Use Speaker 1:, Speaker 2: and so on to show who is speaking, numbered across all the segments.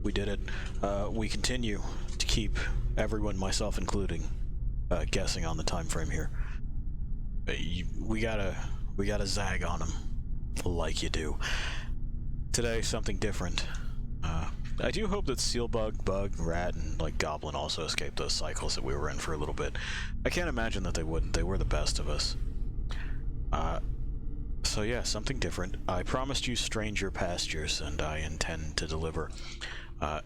Speaker 1: We did it. We continue to keep everyone, myself including, guessing on the time frame here. We gotta zag on them, like you do. Today, something different. I do hope that Sealbug, Bug, Rat, and like Goblin also escaped those cycles that we were in for a little bit. I can't imagine that they wouldn't. They were the best of us. So yeah, something different. I promised you stranger pastures, and I intend to deliver. I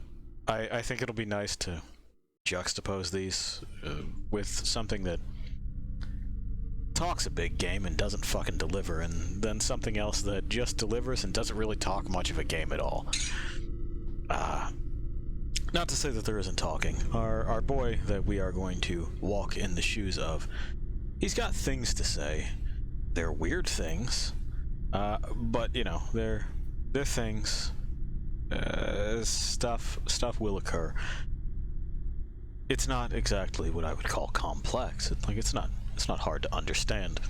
Speaker 1: think it'll be nice to juxtapose these with something that talks a big game and doesn't fucking deliver, and then something else that just delivers and doesn't really talk much of a game at all. Not to say that there isn't talking. Our boy that we are going to walk in the shoes of, he's got things to say. They're weird things, but you know, they're things. Stuff will occur. It's not exactly what I would call complex. It's not hard to understand,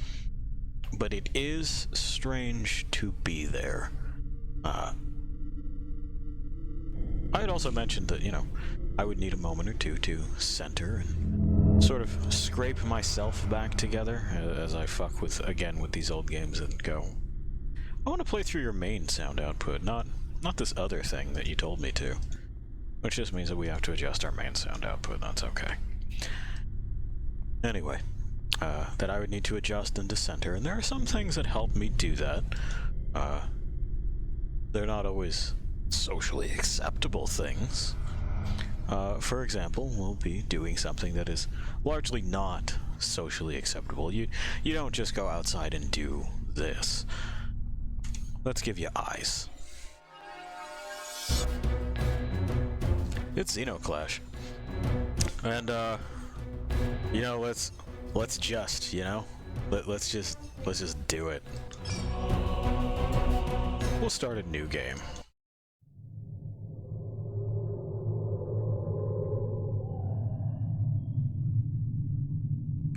Speaker 1: but it is strange to be there. I had also mentioned that, you know, I would need a moment or two to center and sort of scrape myself back together as I fuck with these old games and go, I want to play through your main sound output, not this other thing that you told me to. Which just means that we have to adjust our main sound output. That's okay. Anyway, that I would need to adjust and decenter, and there are some things that help me do that. They're not always socially acceptable things. For example, we'll be doing something that is largely not socially acceptable. You don't just go outside and do this. Let's give you eyes. It's Xenoclash. And you know, let's just, you know, let's just do it. We'll start a new game.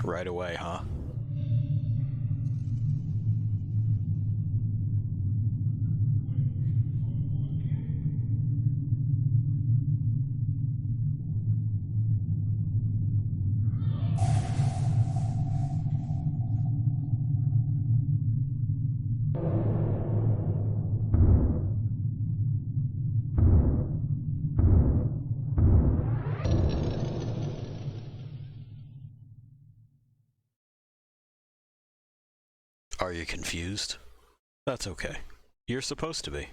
Speaker 1: Right away, huh? Are you confused? That's okay. You're supposed to be.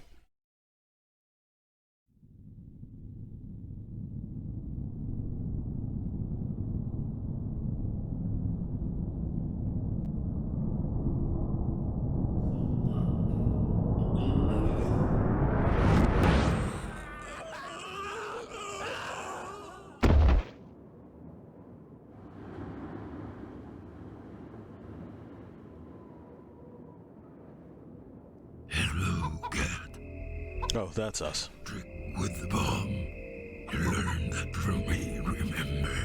Speaker 1: Oh, that's us.
Speaker 2: Trick with the bomb. You learned that from me, remember?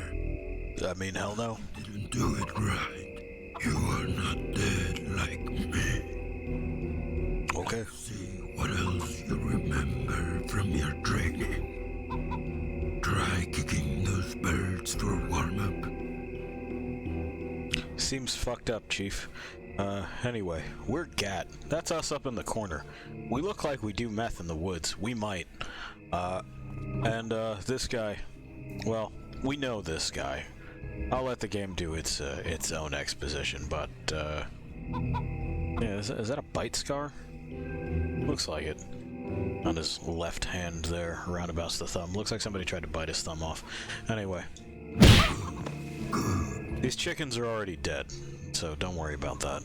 Speaker 1: I mean, hell no.
Speaker 2: You didn't do it right. You are not dead like me.
Speaker 1: Okay.
Speaker 2: See what else you remember from your training. Try kicking those birds for warm-up.
Speaker 1: Seems fucked up, Chief. Anyway, we're GAT. That's us up in the corner. We look like we do meth in the woods. We might. This guy... Well, we know this guy. I'll let the game do its own exposition, but, yeah, is that a bite scar? Looks like it. On his left hand there, roundabouts the thumb. Looks like somebody tried to bite his thumb off. Anyway. These chickens are already dead, so don't worry about that.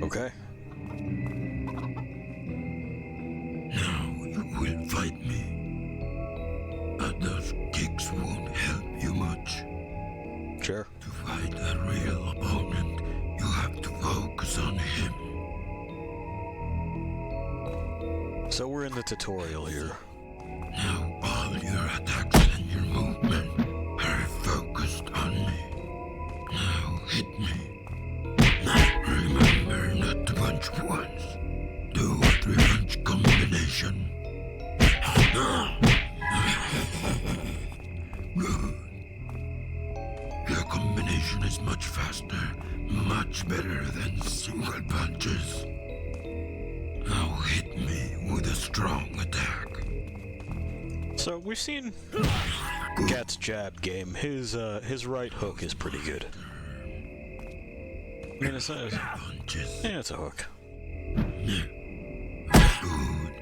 Speaker 1: Okay.
Speaker 2: Now you will fight me. But those kicks won't help you much.
Speaker 1: Sure.
Speaker 2: To fight a real opponent, you have to focus on him.
Speaker 1: So we're in the tutorial here.
Speaker 2: Now all your attacks and your movement are focused on me. Now hit me. Remember not to punch once. Do combination. Good. Your combination is much faster, much better than single punches. Now hit me with a strong attack.
Speaker 1: So we've seen Gat's jab game. His right hook is pretty good. I mean, it's a hook.
Speaker 2: Good.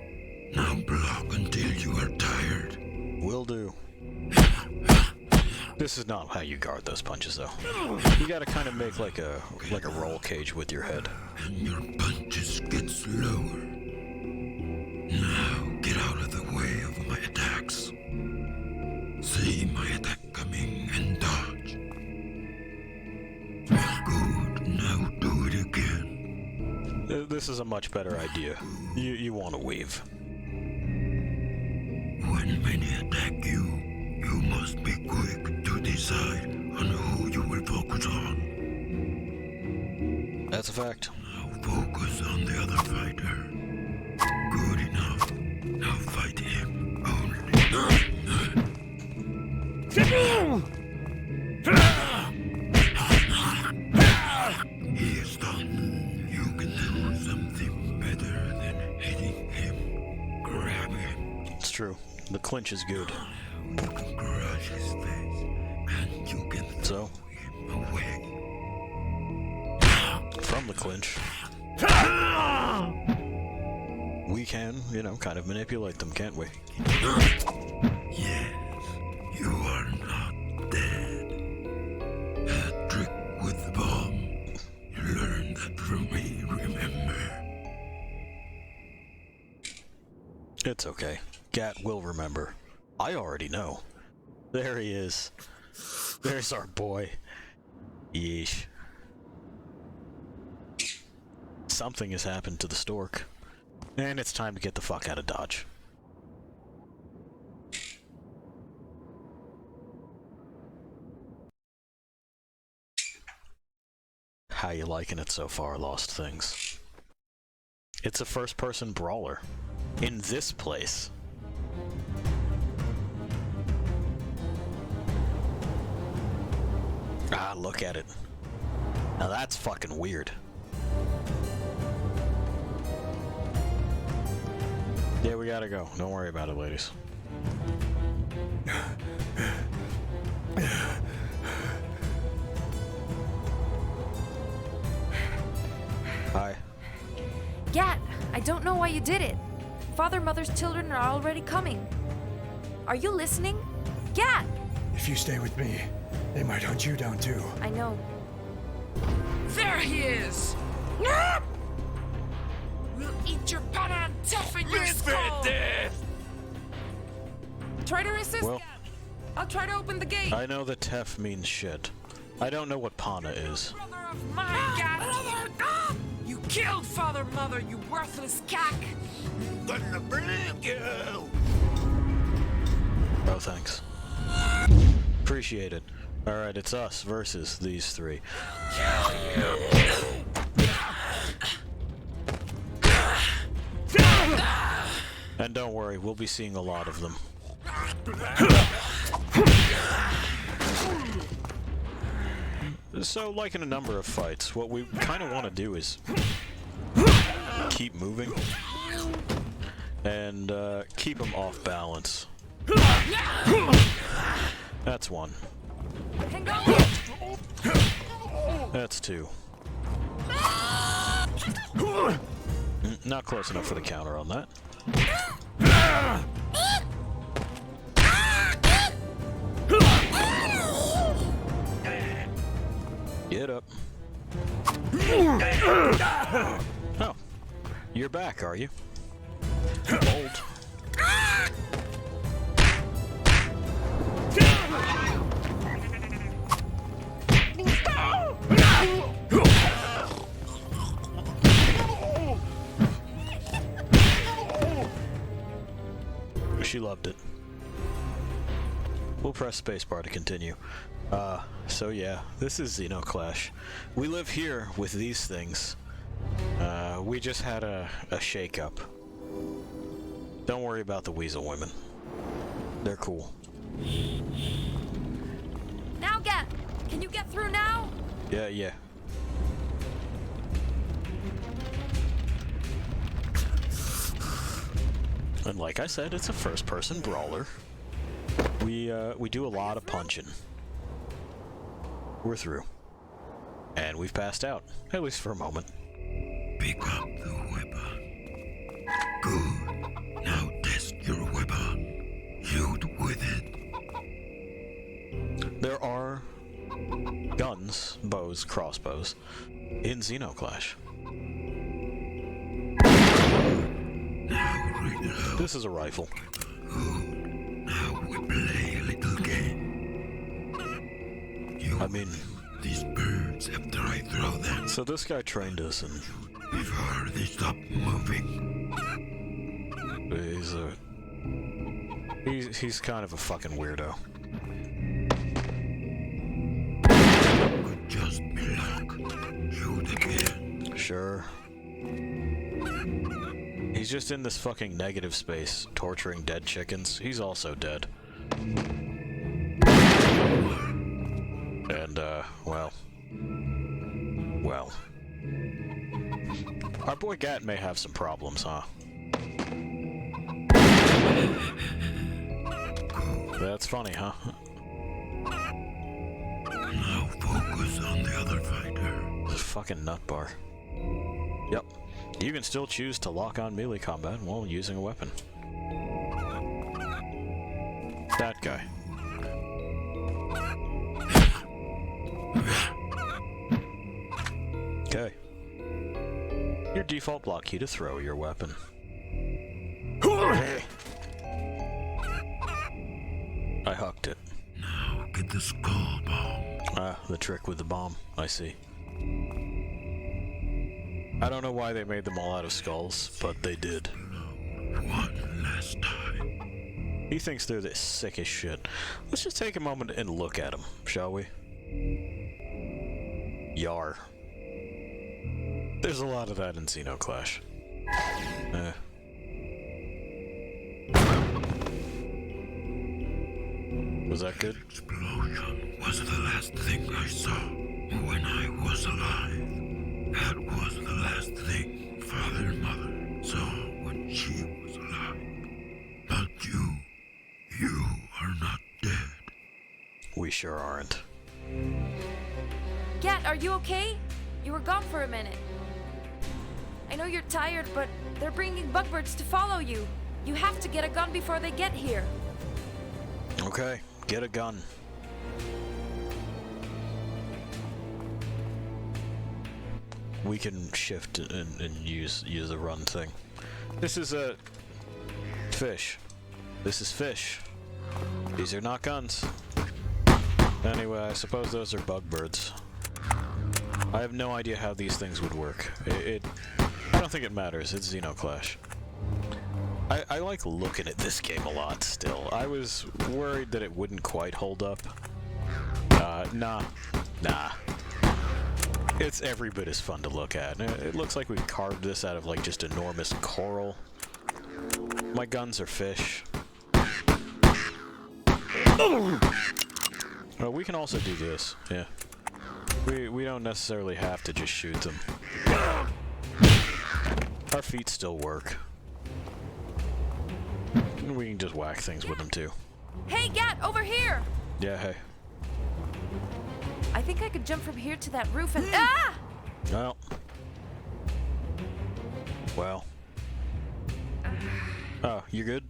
Speaker 2: Now block until you are tired.
Speaker 1: Will do. This is not how you guard those punches, though. You gotta kind of make like a roll cage with your head.
Speaker 2: And your punches get slower. Now get out of the way of my attacks. See my attack coming and dodge. Good. Now do it again.
Speaker 1: This is a much better idea. You want to weave.
Speaker 2: When many attack you, you must be quick to decide on who you will focus on.
Speaker 1: That's a fact.
Speaker 2: Now focus on the other fighter. Good enough. Now fight him only. He is done. You can do something better than hitting him. Grab him.
Speaker 1: It's true. The clinch is good.
Speaker 2: You can crush his face, and you can throw him away.
Speaker 1: From the clinch, we can, kind of manipulate them, can't we?
Speaker 2: Yes, you are not dead. That trick with the bomb. You learned that from me, remember?
Speaker 1: It's okay. Gat will remember. I already know. There he is. There's our boy. Yeesh. Something has happened to the stork. And it's time to get the fuck out of Dodge. How you liking it so far, Lost Things? It's a first-person brawler. In this place. Ah, look at it. Now that's fucking weird. Yeah, we gotta go. Don't worry about it, ladies. Hi.
Speaker 3: Gat, I don't know why you did it. Father, Mother's children are already coming. Are you listening? Gat!
Speaker 4: If you stay with me, they might hunt you down too.
Speaker 3: I know.
Speaker 5: There he is! We'll eat your butter and toughen your skull! Try to resist,
Speaker 1: Well,
Speaker 5: Gat. I'll try to open the gate.
Speaker 1: I know that Tef means shit. I don't know what Pana is.
Speaker 5: Brother of mine, Gat! You killed Father, Mother, you worthless cack!
Speaker 2: Gonna bring you!
Speaker 1: Oh, thanks. Appreciate it. Alright, it's us versus these three. And don't worry, we'll be seeing a lot of them. So, like in a number of fights, what we kind of want to do is keep moving and keep them off balance. That's one.
Speaker 3: Hang on!
Speaker 1: That's two. Not close enough for the counter on that. Get up. Oh, you're back, are you? Bold. She loved it. We'll press spacebar to continue. So yeah, this is Xenoclash. We live here with these things. We just had a shake-up. Don't worry about the weasel women. They're cool.
Speaker 3: Now, Gat! Can you get through now?
Speaker 1: Yeah. And like I said, it's a first-person brawler. We do a lot of punching. We're through. And we've passed out, at least for a moment.
Speaker 2: Pick up the weapon. Good. Now test your weapon. Shoot with it.
Speaker 1: There are guns, bows, crossbows in Xenoclash.
Speaker 2: Now reload.
Speaker 1: This is a rifle.
Speaker 2: Good. Now we play a little game. You
Speaker 1: I mean,
Speaker 2: these birds after I throw them
Speaker 1: so this guy trained us, and
Speaker 2: before they stop moving.
Speaker 1: he's kind of a fucking weirdo.
Speaker 2: Could just be luck. Shoot again.
Speaker 1: Sure. He's just in this fucking negative space, torturing dead chickens. He's also dead. And, well. Our boy Gat may have some problems, huh? That's funny, huh?
Speaker 2: Now focus on the other fighter.
Speaker 1: This is a fucking nut bar. Yep. You can still choose to lock on melee combat while using a weapon. That guy. Okay. Your default block key to throw your weapon. I hucked it.
Speaker 2: Now get the skull bomb.
Speaker 1: Ah, the trick with the bomb. I see. I don't know why they made them all out of skulls, but they did.
Speaker 2: One last time.
Speaker 1: He thinks they're the sickest shit. Let's just take a moment and look at them, shall we? Yar. There's a lot of that in Xenoclash. Was that good?
Speaker 2: Explosion was the last thing I saw when I was alive. That was the last thing Father and Mother saw when she was alive. But you are not dead.
Speaker 1: We sure aren't.
Speaker 3: Gat, are you okay? You were gone for a minute. I know you're tired, but they're bringing bugbirds to follow you. You have to get a gun before they get here.
Speaker 1: Okay, get a gun. We can shift and use the run thing. This is a fish. This is fish. These are not guns. Anyway, I suppose those are bugbirds. I have no idea how these things would work. I don't think it matters. It's Xenoclash. I like looking at this game a lot still. I was worried that it wouldn't quite hold up. Nah. It's every bit as fun to look at. It looks like we carved this out of like just enormous coral. My guns are fish. Oh, we can also do this, yeah. We don't necessarily have to just shoot them. Our feet still work. We can just whack things with them too.
Speaker 3: Hey, Gat, over here!
Speaker 1: Yeah, hey.
Speaker 3: I think I could jump from here to that roof and— Ah!
Speaker 1: Well. Oh, you good?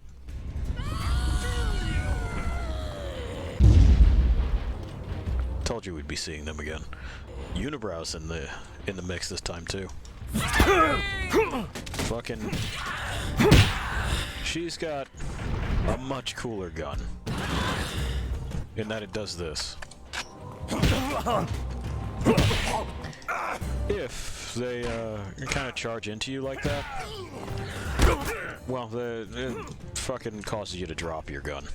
Speaker 1: Told you we'd be seeing them again. Unibrow's in the mix this time too. Fucking. She's got a much cooler gun. In that it does this. If they kind of charge into you like that, well, it fucking causes you to drop your gun.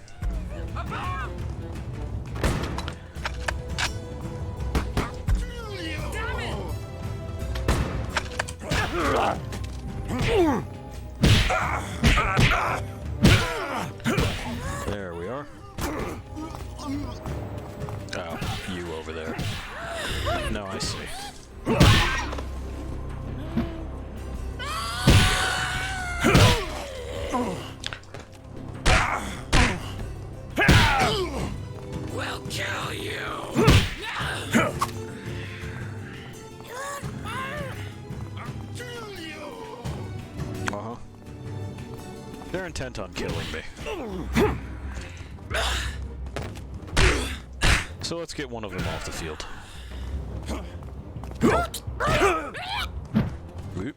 Speaker 1: There we are. Oh, you over there. No, I see.
Speaker 5: We'll kill you.
Speaker 1: Uh-huh. They're intent on killing me. So let's get one of them off the field. Oop.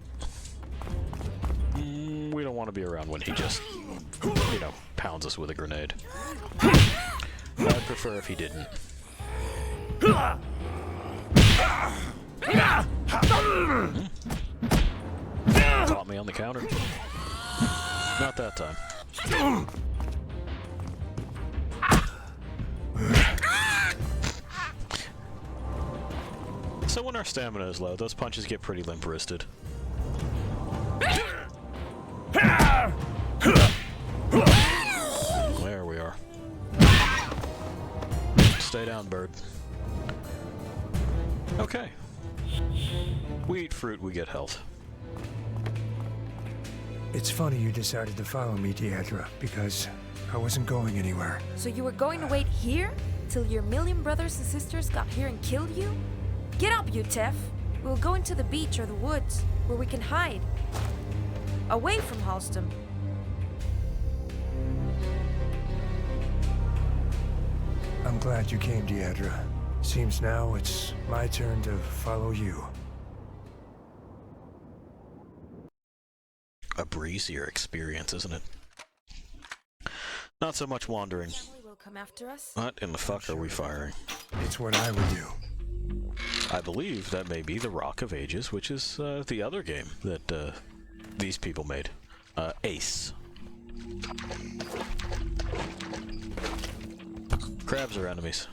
Speaker 1: We don't want to be around when he just, you know, pounds us with a grenade. I'd prefer if he didn't. Caught me on the counter. Not that time. So when our stamina is low, those punches get pretty limp-wristed. There we are. Stay down, bird. Okay. We eat fruit, we get health.
Speaker 4: It's funny you decided to follow me, Deidre, because I wasn't going anywhere.
Speaker 3: So you were going to wait here till your million brothers and sisters got here and killed you? Get up, you Tef. We'll go into the beach or the woods, where we can hide. Away from Halston.
Speaker 4: I'm glad you came, Deidre. Seems now it's my turn to follow you.
Speaker 1: A breezier experience, isn't it? Not so much wandering.
Speaker 3: Family will come after us.
Speaker 1: What in the fuck are we firing?
Speaker 4: It's what I would do.
Speaker 1: I believe that may be the Rock of Ages, which is the other game that these people made. Ace. Crabs are enemies.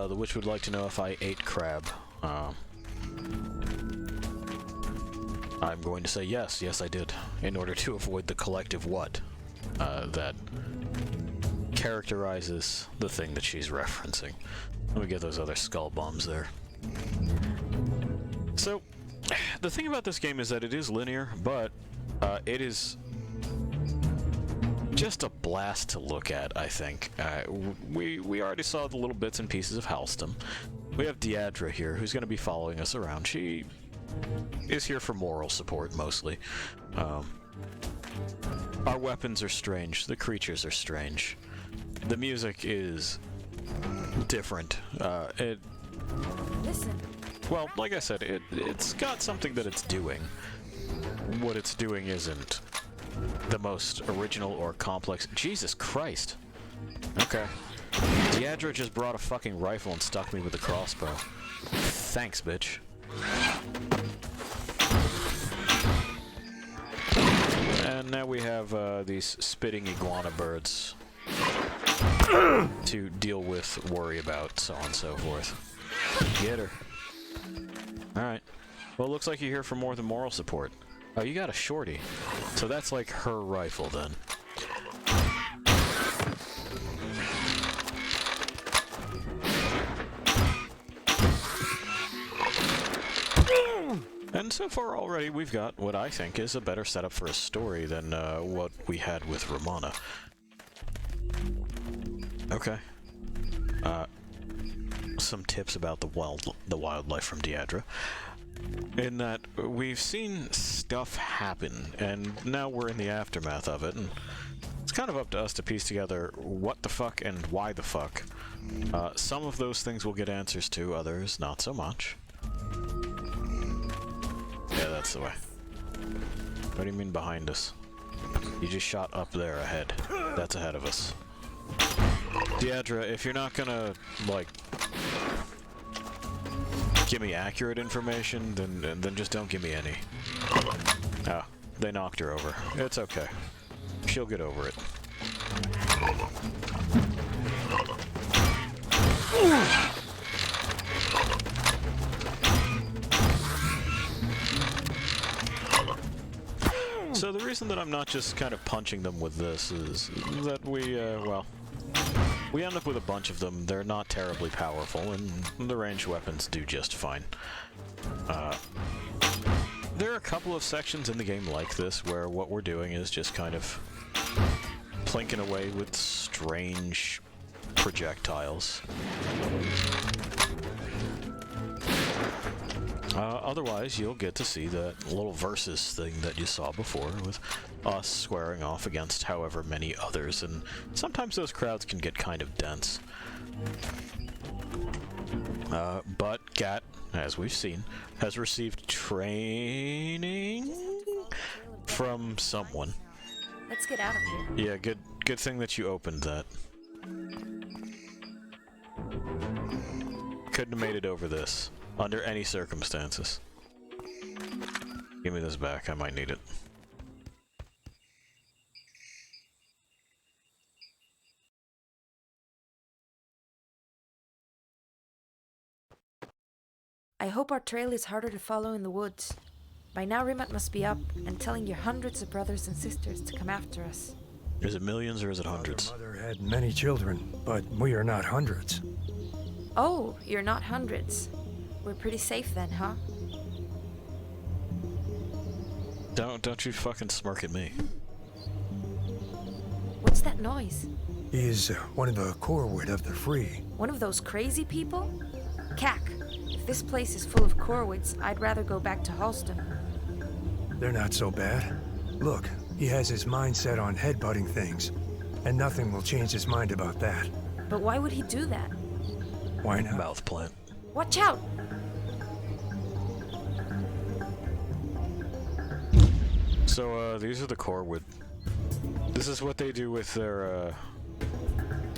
Speaker 1: The witch would like to know if I ate crab. I'm going to say yes. Yes, I did. In order to avoid the collective what that characterizes the thing that she's referencing. Let me get those other skull bombs there. So, the thing about this game is that it is linear, but it is just a blast to look at, I think. We already saw the little bits and pieces of Halston. We have Deidre here, who's going to be following us around. She is here for moral support, mostly. Our weapons are strange. The creatures are strange. The music is different.
Speaker 3: Listen.
Speaker 1: Well, like I said, it's got something that it's doing. What it's doing isn't the most original or complex. Jesus Christ. Okay. Deidre just brought a fucking rifle and stuck me with a crossbow. Thanks, bitch. And now we have these spitting iguana birds to deal with, worry about, so on and so forth. Get her. Alright. Well, it looks like you're here for more than moral support. Oh, you got a shorty. So that's like her rifle, then. And so far already, we've got what I think is a better setup for a story than what we had with Romana. Okay. Some tips about the wildlife from Deidre. In that we've seen stuff happen, and now we're in the aftermath of it, and it's kind of up to us to piece together what the fuck and why the fuck. Some of those things we'll get answers to, others not so much. Yeah, that's the way. What do you mean behind us? You just shot up there ahead. That's ahead of us. Deidre, if you're not gonna, like, give me accurate information, then just don't give me any. Oh, they knocked her over. It's okay. She'll get over it. So the reason that I'm not just kind of punching them with this is that we end up with a bunch of them. They're not terribly powerful, and the ranged weapons do just fine. There are a couple of sections in the game like this where what we're doing is just kind of plinking away with strange projectiles. Otherwise, you'll get to see that little versus thing that you saw before with us squaring off against however many others, and sometimes those crowds can get kind of dense. But Gat, as we've seen, has received training from someone.
Speaker 3: Let's get out of here.
Speaker 1: Yeah, good thing that you opened that. Couldn't have made it over this under any circumstances. Give me this back, I might need it.
Speaker 3: I hope our trail is harder to follow in the woods. By now Rimat must be up and telling your hundreds of brothers and sisters to come after us.
Speaker 1: Is it millions or is it hundreds?
Speaker 4: Mother had many children, but we are not hundreds.
Speaker 3: Oh, you're not hundreds. We're pretty safe then, huh?
Speaker 1: Don't you fucking smirk at me.
Speaker 3: What's that noise?
Speaker 4: He is one of the Corwood of the Free.
Speaker 3: One of those crazy people? Cack, if this place is full of Corwoods, I'd rather go back to Halston.
Speaker 4: They're not so bad. Look, he has his mind set on headbutting things, and nothing will change his mind about that.
Speaker 3: But why would he do that?
Speaker 4: Why not?
Speaker 1: Mouth plant.
Speaker 3: Watch out!
Speaker 1: So, these are the Corwood. This is what they do with their,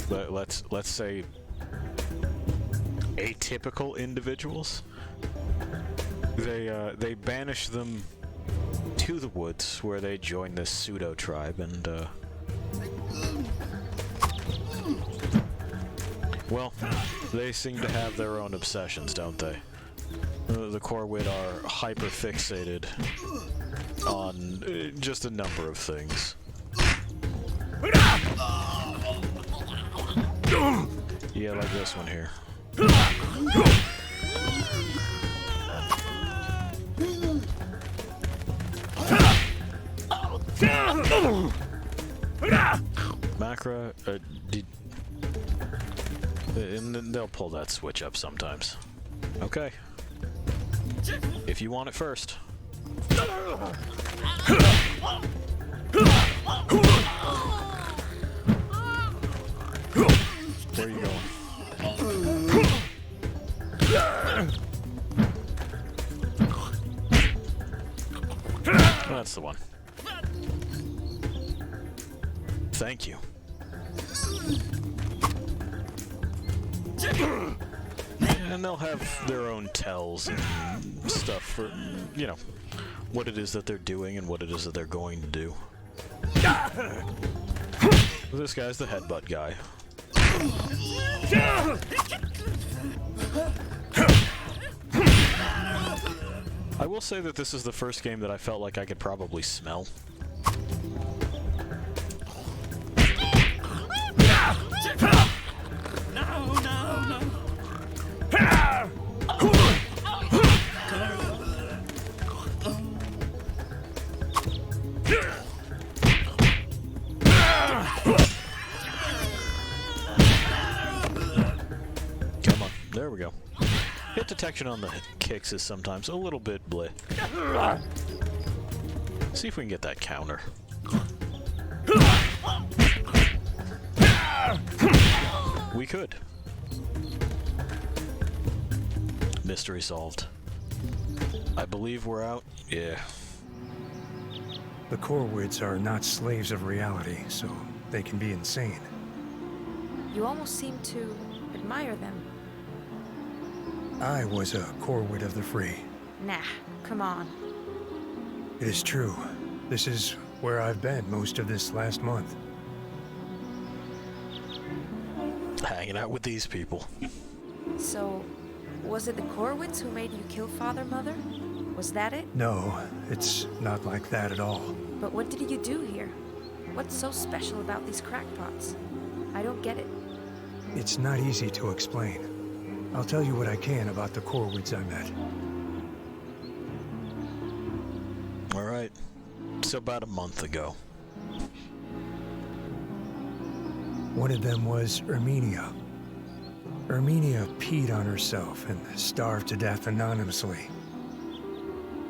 Speaker 1: let's say, atypical individuals. They banish them to the woods, where they join this pseudo-tribe, and, well, they seem to have their own obsessions, don't they? The Corwood are hyper-fixated on just a number of things. Yeah, like this one here. Macra, and then they'll pull that switch up sometimes. Okay. If you want it first. Where are you going? That's the one. Thank you. And they'll have their own tells and stuff for, you know, what it is that they're doing and what it is that they're going to do. This guy's the headbutt guy. I will say that this is the first game that I felt like I could probably smell. Come on, there we go. Hit detection on the kicks is sometimes a little bit bleh. See if we can get that counter. We could. Mystery solved. I believe we're out. Yeah.
Speaker 4: The Corwoods are not slaves of reality, so they can be insane.
Speaker 3: You almost seem to admire them.
Speaker 4: I was a Corwood of the Free.
Speaker 3: Nah, come on.
Speaker 4: It is true. This is where I've been most of this last month.
Speaker 1: Hanging out with these people.
Speaker 3: So, was it the Corwitz who made you kill Father, Mother? Was that it?
Speaker 4: No, it's not like that at all.
Speaker 3: But what did you do here? What's so special about these crackpots? I don't get it.
Speaker 4: It's not easy to explain. I'll tell you what I can about the Corwitz I met.
Speaker 1: Alright. So about a month ago.
Speaker 4: One of them was Erminia. Erminia peed on herself and starved to death anonymously.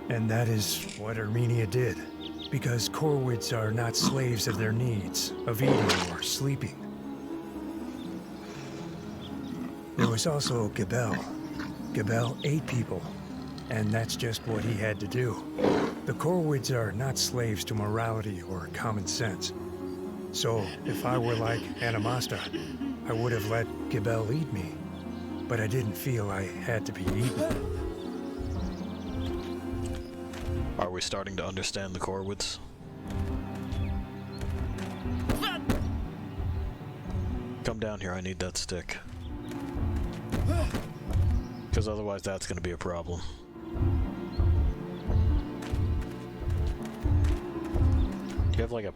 Speaker 4: And that is what Erminia did. Because Corwitz are not slaves of their needs, of eating or sleeping. There was also Gabel. Gabel ate people, and that's just what he had to do. The Corwitz are not slaves to morality or common sense. So, if I were like Anamasta, I would have let Gabel eat me. But I didn't feel I had to be eaten.
Speaker 1: Are we starting to understand the Corwitz? Come down here, I need that stick. Because otherwise that's going to be a problem. Do you have like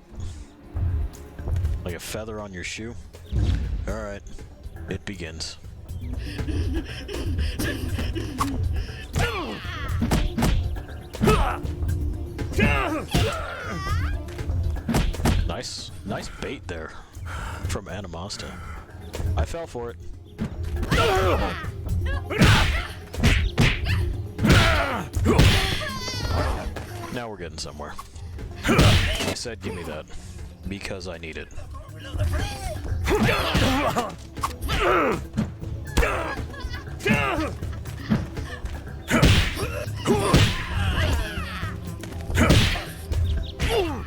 Speaker 1: a feather on your shoe? Alright, it begins. Nice bait there from Anamasta. I fell for it. Now we're getting somewhere. I said give me that, because I need it.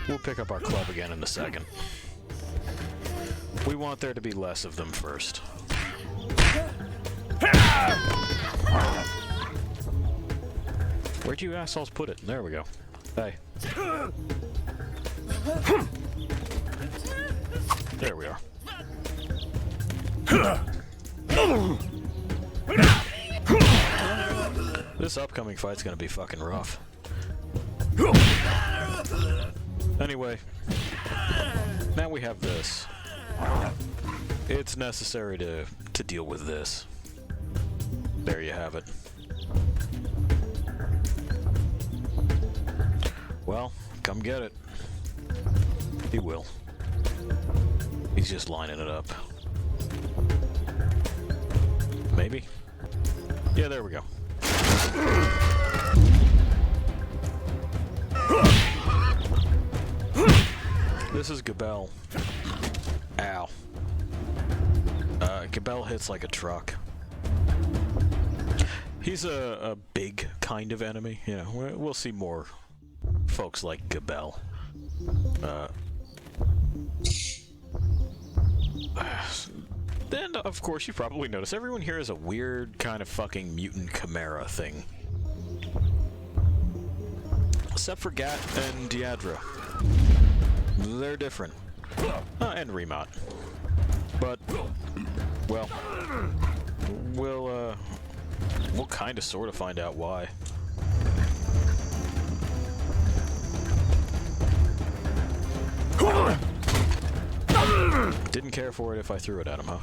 Speaker 1: We'll pick up our club again in a second. We want there to be less of them first. Where'd you assholes put it? There we go. Hey. There we are. This upcoming fight's gonna be fucking rough. Anyway, now we have this. It's necessary to deal with this. There you have it. Well, come get it. He will. He's just lining it up. Maybe? Yeah, there we go. This is Gabel. Ow. Gabel hits like a truck. He's a big kind of enemy. You know, we'll see more folks like Gabel. Then, of course, you probably notice everyone here is a weird kind of fucking mutant chimera thing. Except for Gat and Deadra. They're different. And Remot. But, well, we'll kind of sort of find out why. Didn't care for it if I threw it at him, huh?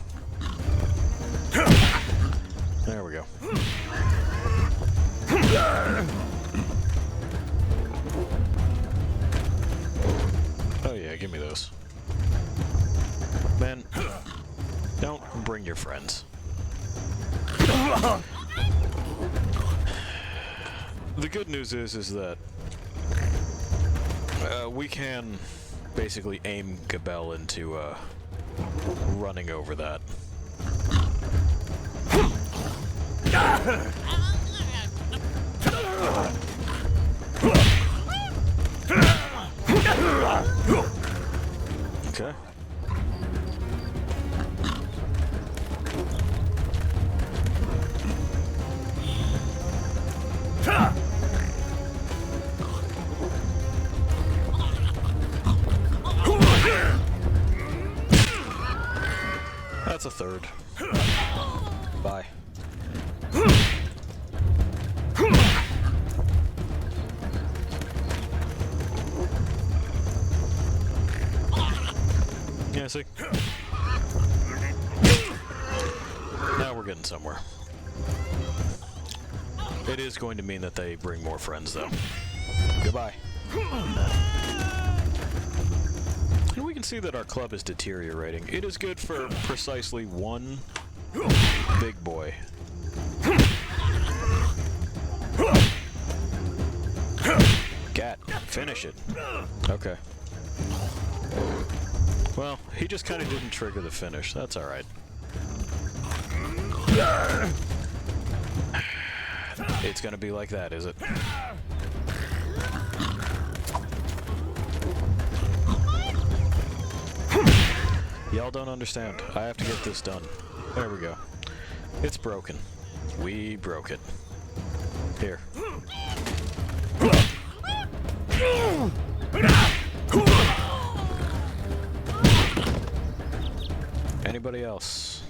Speaker 1: There we go. Oh yeah, give me those. Man, don't bring your friends. The good news is that we can basically aim Gabel into running over that. Okay. That's a third. Bye. Yeah, see? Now we're getting somewhere. It is going to mean that they bring more friends, though. Goodbye. And we can see that our club is deteriorating. It is good for precisely one big boy. Gat, finish it. Okay. Well, he just kind of didn't trigger the finish. That's alright. It's gonna be like that, is it? Y'all don't understand. I have to get this done. There we go. It's broken. We broke it. Here. Anybody else?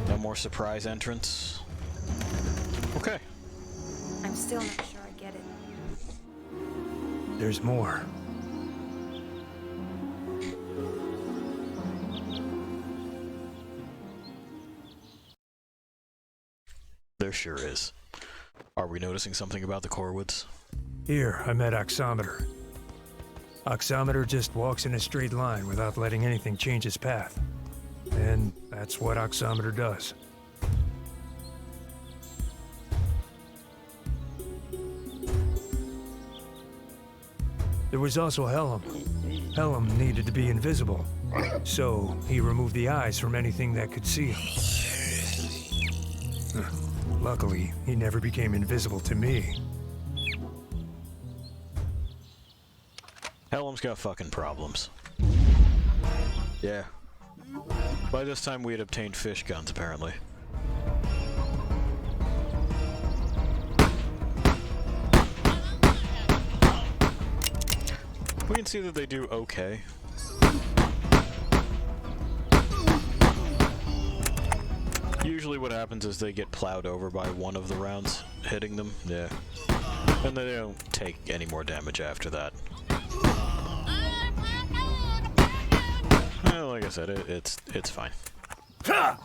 Speaker 1: No more surprise entrants? Okay.
Speaker 3: I'm still not sure I get it.
Speaker 4: There's more.
Speaker 1: There sure is. Are we noticing something about the Corwoods?
Speaker 4: Here, I met Oxometer. Oxometer just walks in a straight line without letting anything change his path. And that's what Oxometer does. There was also Helm. Helm needed to be invisible, so he removed the eyes from anything that could see him. Luckily, he never became invisible to me.
Speaker 1: Helm's got fucking problems. Yeah. By this time we had obtained fish guns, apparently. We can see that they do okay. Usually what happens is they get plowed over by one of the rounds hitting them, yeah. And they don't take any more damage after that. Well, like I said, it's fine. Yeah.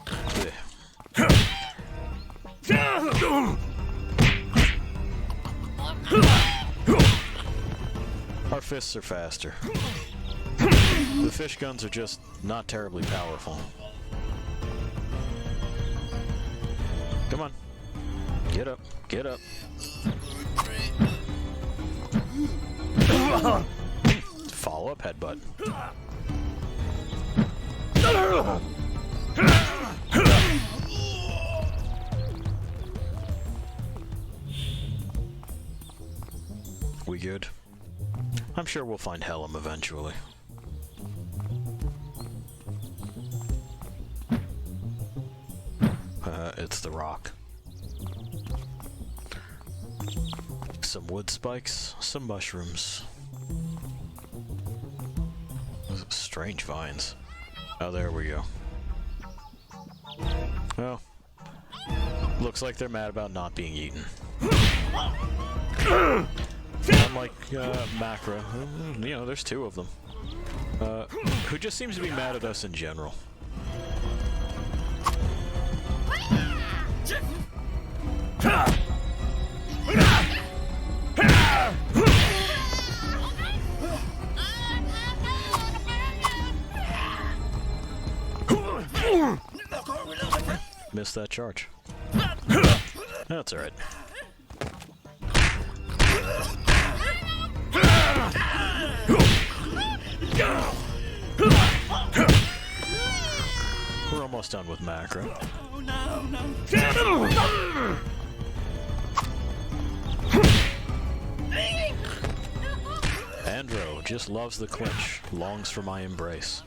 Speaker 1: Our fists are faster. The fish guns are just not terribly powerful. Come on. Get up. Get up. Follow-up headbutt. We good? I'm sure we'll find Helm eventually. It's the rock. Some wood spikes, some mushrooms. Those strange vines. Oh, there we go. Well, looks like they're mad about not being eaten. Unlike Macra, you know, there's two of them. Who just seems to be mad at us in general. Missed that charge. That's alright. We're almost done with Macra. Andro just loves the clinch, longs for my embrace.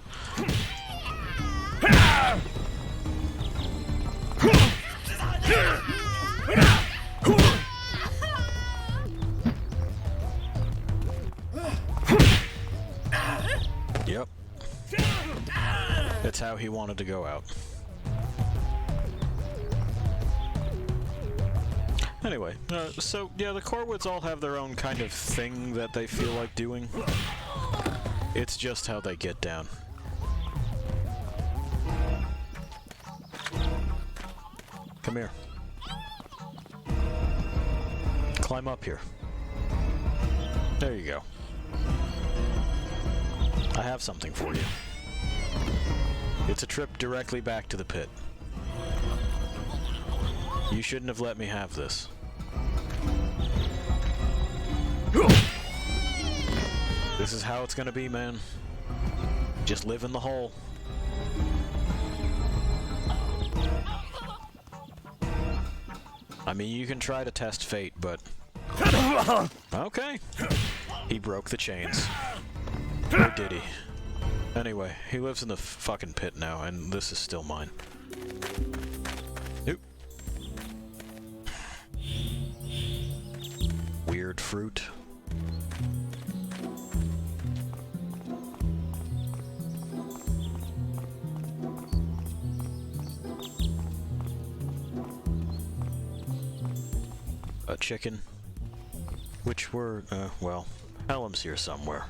Speaker 1: Yep. It's how he wanted to go out. Anyway, so yeah, the Corwoods all have their own kind of thing that they feel like doing. It's just how they get down. Come here. Climb up here. There you go. I have something for you. It's a trip directly back to the pit. You shouldn't have let me have this. This is how it's gonna be, man. Just live in the hole. I mean, you can try to test fate, but... Okay. He broke the chains. Or did he? Anyway, he lives in the fucking pit now, and this is still mine. Nope. Weird fruit. A chicken. Which were, well, Helm's here somewhere.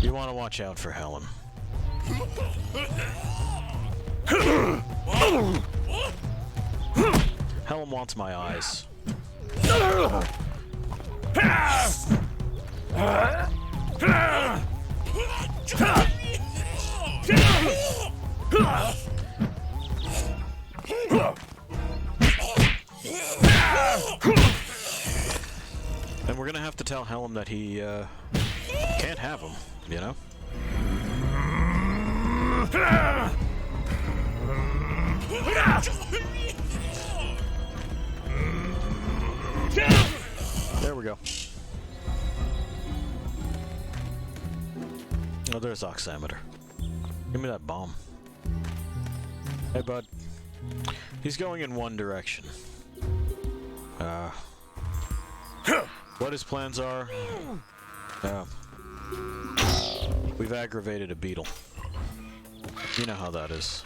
Speaker 1: You want to watch out for Helm. Helm wants my eyes. And we're gonna have to tell Helm that he, can't have them, you know? There we go. Oh, there's Oximeter. Give me that bomb. Hey, bud. He's going in one direction. What his plans are... we've aggravated a beetle. You know how that is.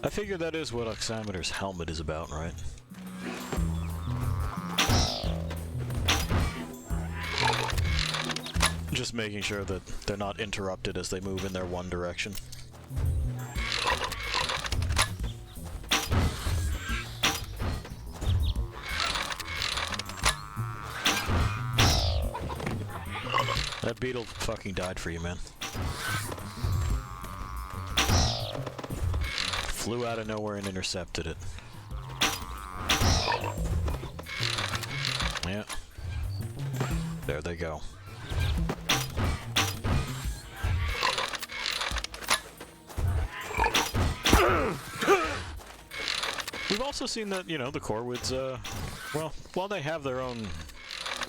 Speaker 1: I figure that is what Oximeter's helmet is about, right? Just making sure that they're not interrupted as they move in their one direction. That beetle fucking died for you, man. Flew out of nowhere and intercepted it. Yeah. There they go. We've also seen that, you know, the Corwoods, well, while they have their own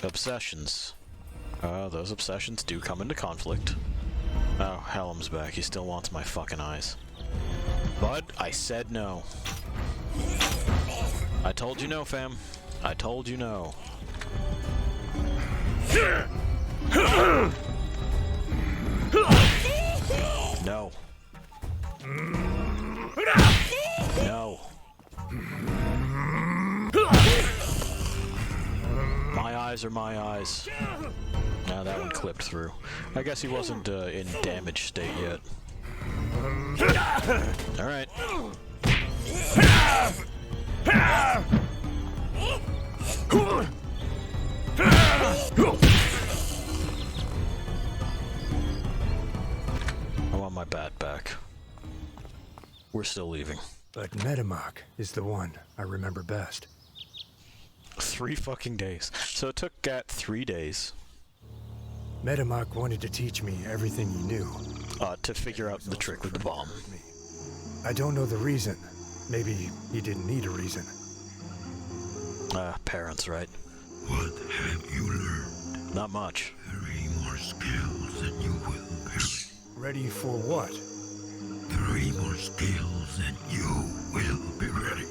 Speaker 1: obsessions, those obsessions do come into conflict. Oh, Helm's back. He still wants my fucking eyes. Bud, I said no. I told you no, fam. I told you no. No. No. My eyes are my eyes. Now that one clipped through. I guess he wasn't in damaged state yet. Alright. I want my bat back. We're still leaving.
Speaker 4: But Metamok is the one I remember best.
Speaker 1: 3 fucking days. So it took Gat 3 days.
Speaker 4: Metamok wanted to teach me everything he knew.
Speaker 1: To figure out the trick with the bomb.
Speaker 4: I don't know the reason. Maybe he didn't need a reason.
Speaker 1: Parents, right?
Speaker 2: What have you learned?
Speaker 1: Not much.
Speaker 2: 3 more skills and you will be
Speaker 4: Ready for what?
Speaker 2: 3 more skills and you will be ready.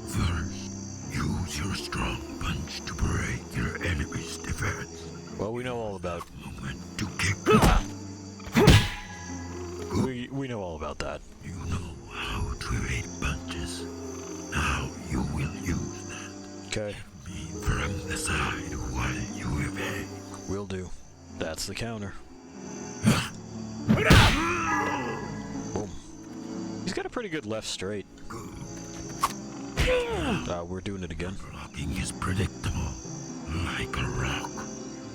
Speaker 2: First, use your strong punch to break your enemy's defense.
Speaker 1: Well, we know all about
Speaker 2: Moment to kick.
Speaker 1: we know all about that.
Speaker 2: You know how to evade punches. Now you will use that.
Speaker 1: Okay,
Speaker 2: Me from the side while you evade.
Speaker 1: will do. That's the counter. Boom. He's got a pretty good left straight. We're doing it again.
Speaker 2: Blocking is predictable, like a rock.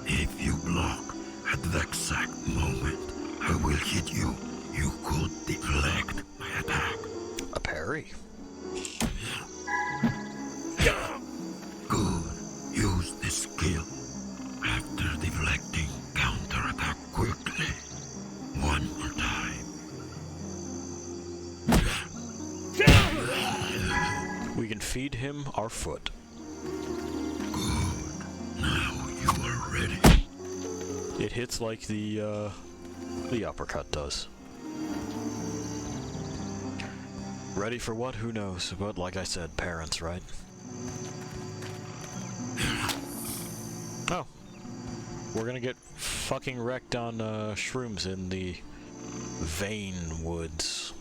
Speaker 2: If you block at the exact moment I will hit you, you could deflect my attack.
Speaker 1: A parry.
Speaker 2: Good. Use this skill. After deflecting, counterattack quickly. One more time.
Speaker 1: We can feed him our foot.
Speaker 2: Now you are ready.
Speaker 1: It hits like the uppercut does. Ready for what? Who knows? But like I said, parents, right? Oh. We're gonna get fucking wrecked on shrooms in the Vein Woods.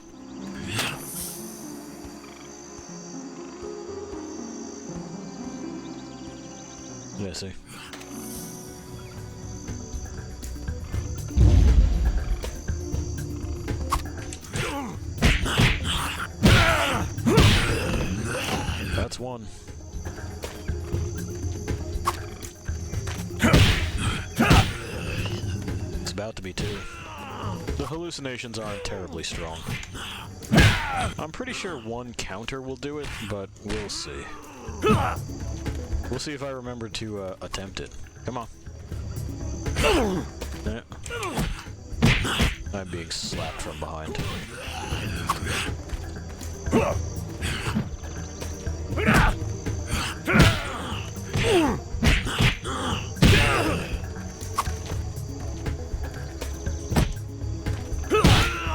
Speaker 1: Yeah, see. That's one. It's about to be two. The hallucinations aren't terribly strong. I'm pretty sure one counter will do it, but we'll see. We'll see if I remember to attempt it. Come on. Eh. I'm being slapped from behind.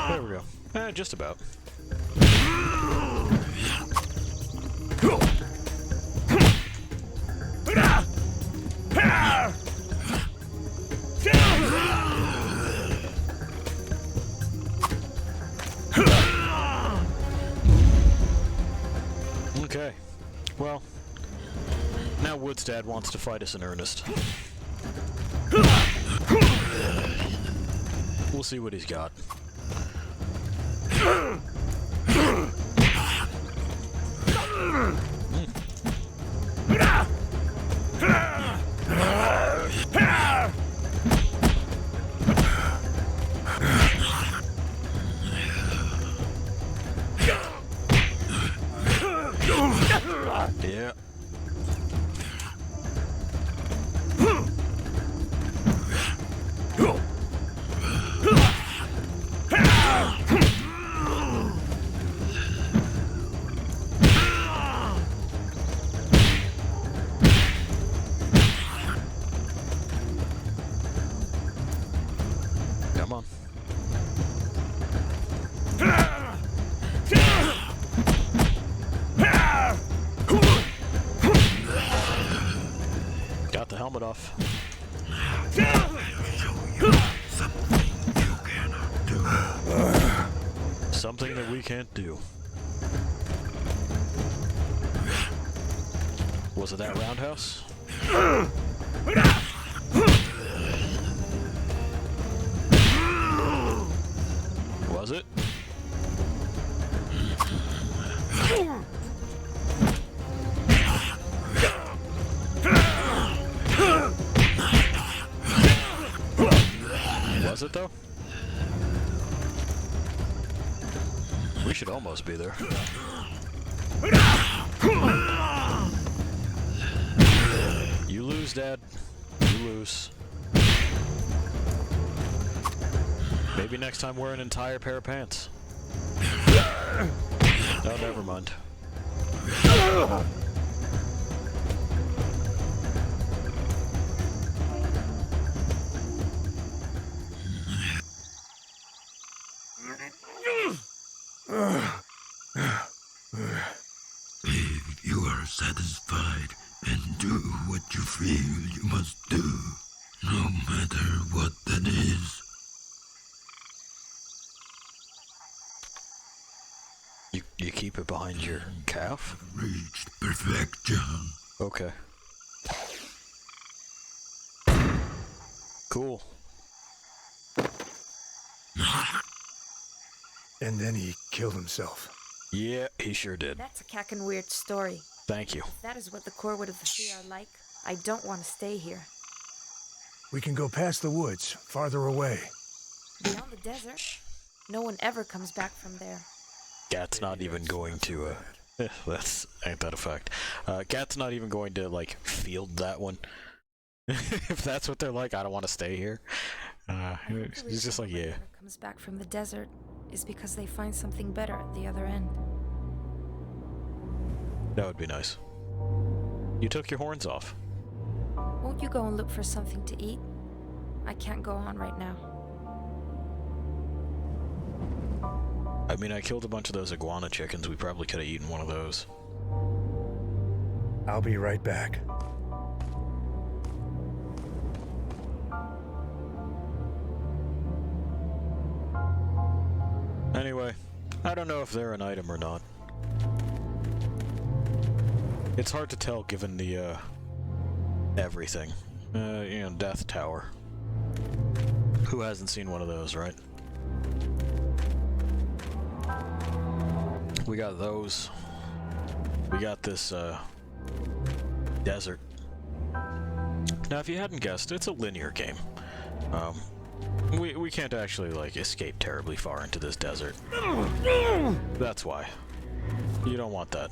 Speaker 1: There we go. Just about. Okay. Well, now Woodstad wants to fight us in earnest. We'll see what he's got. Yeah. Come on. Got the helmet off. Something that we can't do. Was it that roundhouse? Was it? Was it though? We should almost be there. You lose, Dad. You lose. Maybe next time wear an entire pair of pants. Oh, never mind.
Speaker 2: If you are satisfied, do what you feel you must do, no matter what that is.
Speaker 1: You keep it behind your calf?
Speaker 2: Reached perfection.
Speaker 1: Okay. Cool.
Speaker 4: And then he killed himself.
Speaker 1: Yeah, he sure did.
Speaker 3: That's a cackin' weird story.
Speaker 1: Thank you.
Speaker 3: If that is what the Corwood of the Sea are like, I don't want to stay here.
Speaker 4: We can go past the woods, farther away.
Speaker 3: Beyond the desert, no one ever comes back from there.
Speaker 1: Gat's not even going to, ain't that a fact. Gat's not even going to, like, field that one. If that's what they're like, I don't want to stay here. He's just like, yeah.
Speaker 3: Whoever comes back from the desert is because they find something better at the other end.
Speaker 1: That would be nice. You took your horns off.
Speaker 3: Won't you go and look for something to eat? I can't go on right now.
Speaker 1: I mean, I killed a bunch of those iguana chickens. We probably could have eaten one of those.
Speaker 4: I'll be right back.
Speaker 1: Anyway, I don't know if they're an item or not. It's hard to tell given the, everything. You know, Death Tower. Who hasn't seen one of those, right? We got those. We got this, desert. Now, if you hadn't guessed, it's a linear game. We can't actually, like, escape terribly far into this desert. That's why. You don't want that.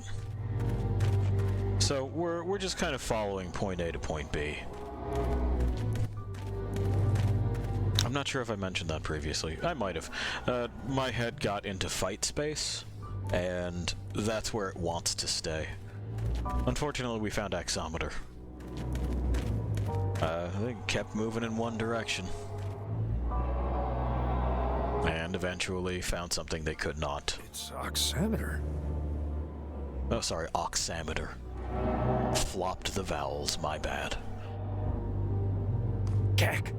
Speaker 1: So, we're just kind of following point A to point B. I'm not sure if I mentioned that previously. I might have. My head got into fight space, and that's where it wants to stay. Unfortunately, we found Axometer. They kept moving in one direction. And eventually found something they could not.
Speaker 4: It's oximeter.
Speaker 1: Oh, sorry, oximeter. Flopped the vowels, my bad.
Speaker 4: Cack.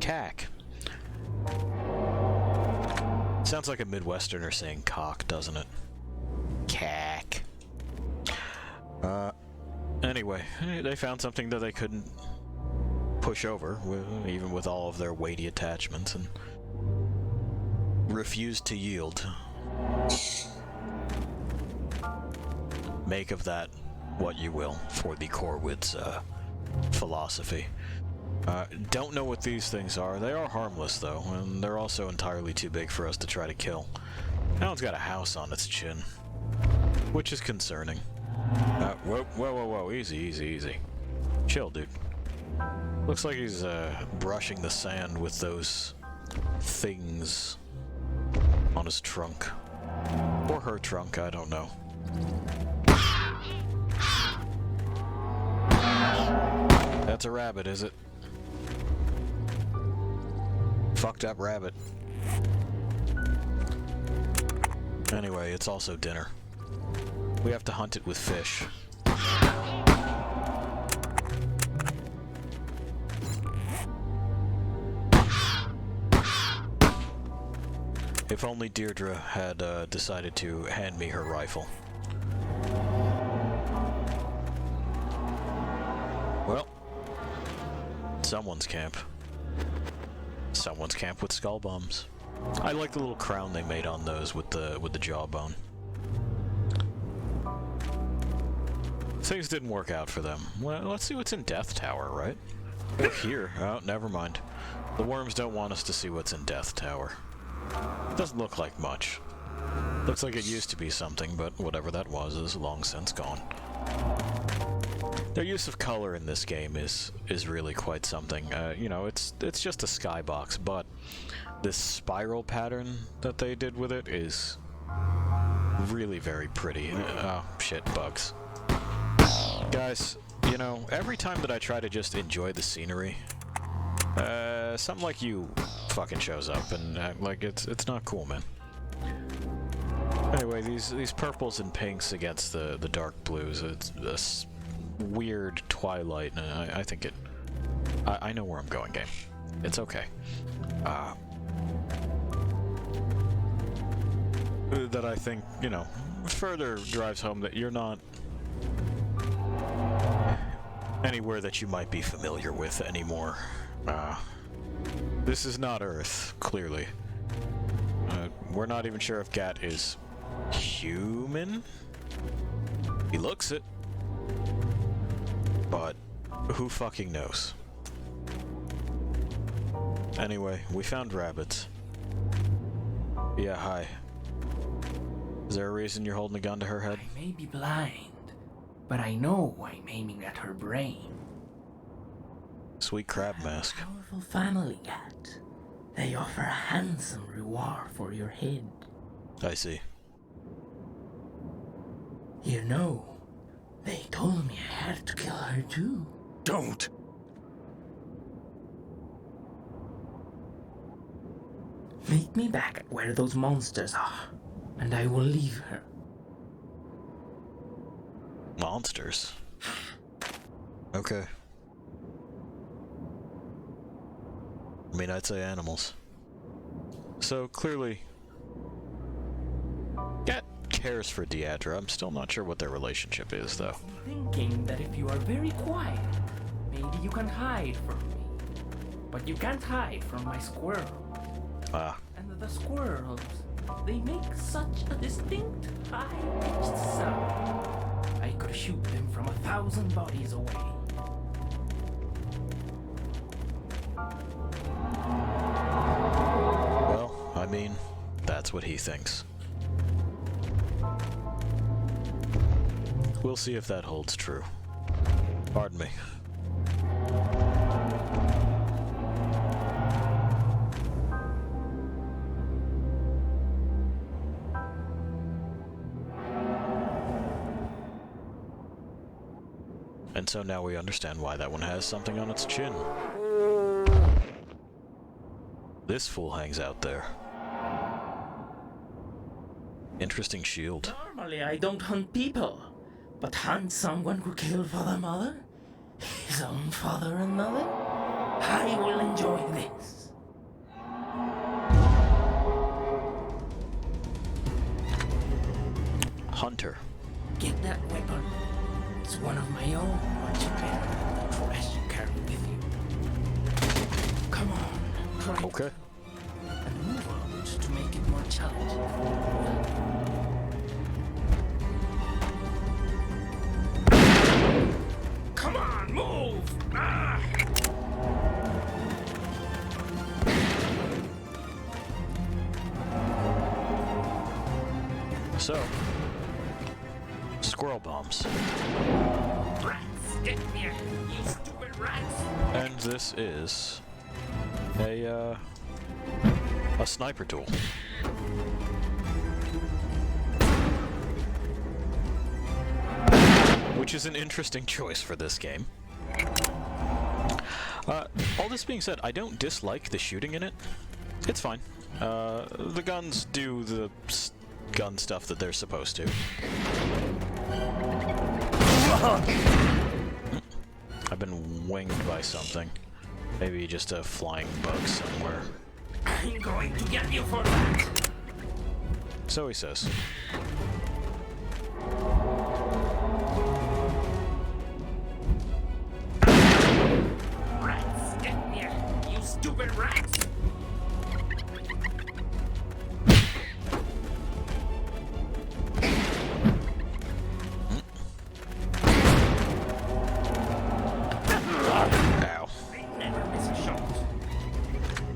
Speaker 1: Cack. Sounds like a Midwesterner saying cock, doesn't it? Cack. Anyway, they found something that they couldn't push over, even with all of their weighty attachments, and refused to yield. Make of that what you will for the Corwood's philosophy. Don't know what these things are. They are harmless, though, and they're also entirely too big for us to try to kill. That one's got a house on its chin, which is concerning. Whoa, easy. Chill, dude. Looks like he's, brushing the sand with those things on his trunk. Or her trunk, I don't know. That's a rabbit, is it? Fucked up rabbit. Anyway, it's also dinner. We have to hunt it with fish. If only Deirdre had decided to hand me her rifle. Well, someone's camp. Someone's camp with skull bombs. I like the little crown they made on those with the jawbone. Things didn't work out for them. Well, let's see what's in Death Tower, right? We're here. Oh, never mind. The worms don't want us to see what's in Death Tower. Doesn't look like much. Looks like it used to be something, but whatever that was is long since gone. Their use of color in this game is really quite something. You know, it's just a skybox, but this spiral pattern that they did with it is really very pretty. Oh, shit, bugs. Guys, you know, every time that I try to just enjoy the scenery, something like you fucking shows up, and like it's not cool, man. Anyway, these purples and pinks against the dark blues, it's this weird twilight, and I think it... I know where I'm going, game. It's okay. That I think, you know, further drives home that you're not anywhere that you might be familiar with anymore. This is not Earth, clearly. We're not even sure if Gat is human. He looks it. But who fucking knows? Anyway, we found rabbits. Yeah, hi. Is there a reason you're holding a gun to her head?
Speaker 6: I may be blind, but I know I'm aiming at her brain.
Speaker 1: Sweet crab mask.
Speaker 6: Powerful family, Gat. They offer a handsome reward for your head.
Speaker 1: I see.
Speaker 6: You know, they told me I had to kill her too.
Speaker 4: Don't!
Speaker 6: Meet me back at where those monsters are, and I will leave her.
Speaker 1: Monsters? Okay. I mean, I'd say animals. So, clearly... Gat cares for Deidre. I'm still not sure what their relationship is, though.
Speaker 6: Thinking that if you are very quiet, maybe you can hide from me. But you can't hide from my squirrel.
Speaker 1: Ah.
Speaker 6: And the squirrels, they make such a distinct, high-pitched sound. I could shoot them from 1,000 bodies away.
Speaker 1: Well, I mean, that's what he thinks. We'll see if that holds true. Pardon me. And so now we understand why that one has something on its chin. This fool hangs out there. Interesting shield.
Speaker 6: Normally I don't hunt people, but hunt someone who killed Father Mother? His own father and mother? I will enjoy this.
Speaker 1: Hunter.
Speaker 6: Get that weapon. It's one of my own, much better than the trash you carry with you. Come on, try it.
Speaker 1: Okay.
Speaker 6: And move out to make it more challenging. Come on, move! Ah!
Speaker 1: So, squirrel bombs.
Speaker 6: Rats, get here, you stupid rats!
Speaker 1: And this is a sniper tool. Which is an interesting choice for this game. All this being said, I don't dislike the shooting in it. It's fine. The guns do the gun stuff that they're supposed to. I've been winged by something. Maybe just a flying bug somewhere.
Speaker 6: I'm going to get you for that!
Speaker 1: So he says.
Speaker 6: Rats, get here, you stupid rats!
Speaker 1: Ow.
Speaker 6: I never miss a shot.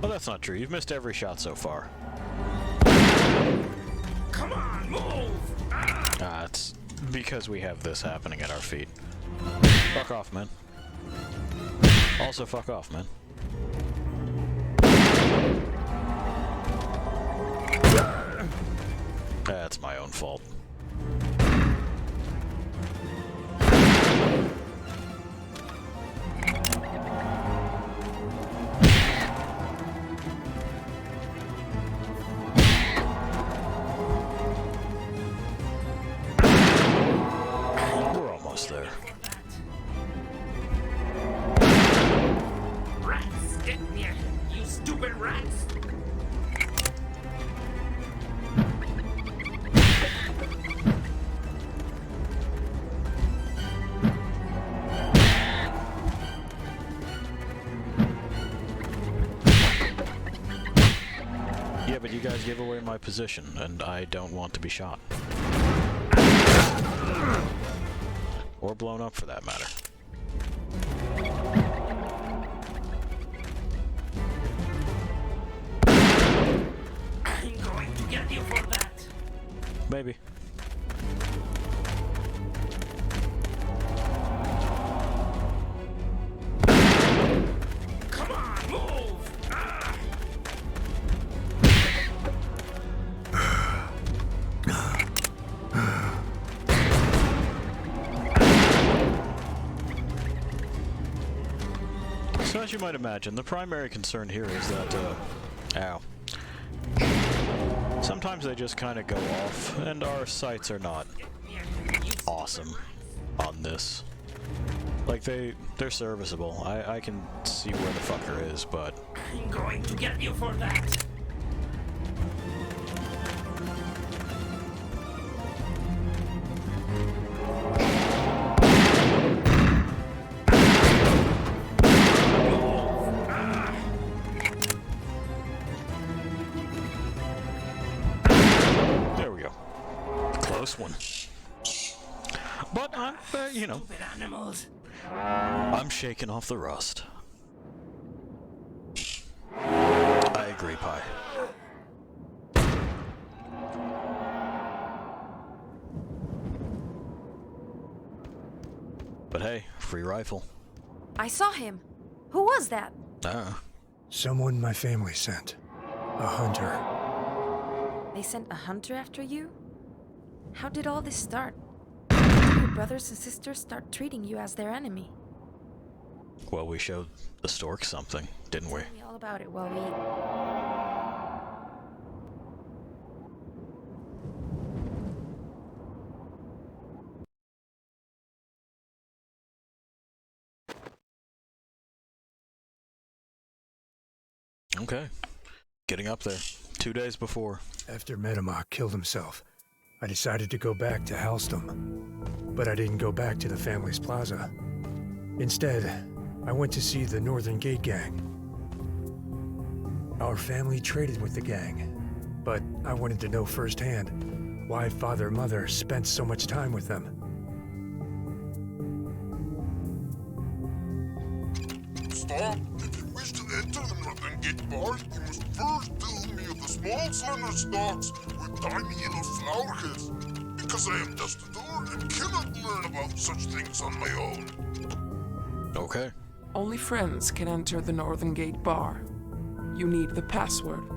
Speaker 1: Well, that's not true. You've missed every shot so far.
Speaker 6: Come on, move! Ah!
Speaker 1: It's because we have this happening at our feet. Fuck off, man. Also, fuck off, man. That's my own fault. guys give away my position, and I don't want to be shot. Or blown up, for that matter.
Speaker 6: I'm going to get you for that.
Speaker 1: Maybe.
Speaker 6: Come on, move! Ah!
Speaker 1: So as you might imagine, the primary concern here is that, ow. Sometimes they just kind of go off, and our sights are not awesome on this. Like, they're serviceable. I can see where the fucker is, but...
Speaker 6: I'm going to get you for that.
Speaker 1: There we go. Close one. But I'm, you know,
Speaker 6: Stupid animals.
Speaker 1: I'm shaking off the rust. I agree, Pi. But hey, free rifle.
Speaker 3: I saw him. Who was that?
Speaker 1: Ah,
Speaker 4: Someone my family sent. A hunter.
Speaker 3: They sent a hunter after you? How did all this start? How did your brothers and sisters start treating you as their enemy?
Speaker 1: well, we showed the stork something, didn't we?
Speaker 3: Tell me all about it while we eat.
Speaker 1: Okay. Getting up there. 2 days before.
Speaker 4: After Metamok killed himself, I decided to go back to Halston. But I didn't go back to the family's plaza. Instead, I went to see the Northern Gate gang. Our family traded with the gang, but I wanted to know firsthand why Father and Mother spent so much time with them.
Speaker 7: Stop! If you wish to enter the Northern Gate Bar, you must first tell me of the small slender stalks with tiny yellow flower heads, because I am just a door and cannot learn about such things on my own.
Speaker 1: Okay.
Speaker 5: Only friends can enter the Northern Gate Bar. You need the password.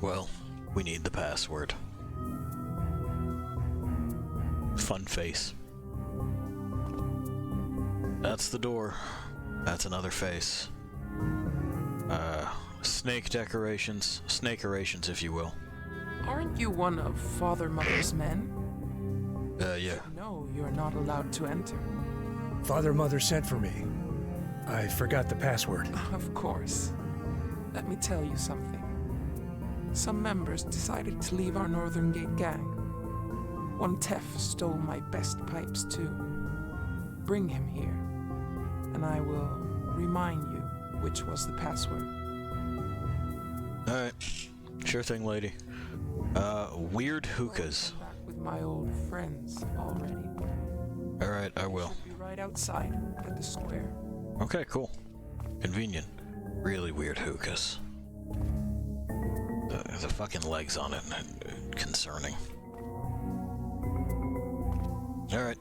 Speaker 1: Well, we need the password. Fun face. That's the door. That's another face. Snake decorations. Snakeerations, if you will.
Speaker 5: Aren't you one of Father Mother's men?
Speaker 1: Yeah.
Speaker 5: No, you're not allowed to enter.
Speaker 4: Father and Mother sent for me. I forgot the password.
Speaker 5: Of course. Let me tell you something. Some members decided to leave our Northern Gate gang. One Tef stole my best pipes too. Bring him here, and I will remind you which was the password.
Speaker 1: Alright. Sure thing, lady. Weird hookahs.
Speaker 5: I'm back with my old friends already.
Speaker 1: Alright, I will.
Speaker 5: Be right outside at the square.
Speaker 1: Okay, cool. Convenient. Really weird hookahs. The fucking legs on it, concerning. Alright.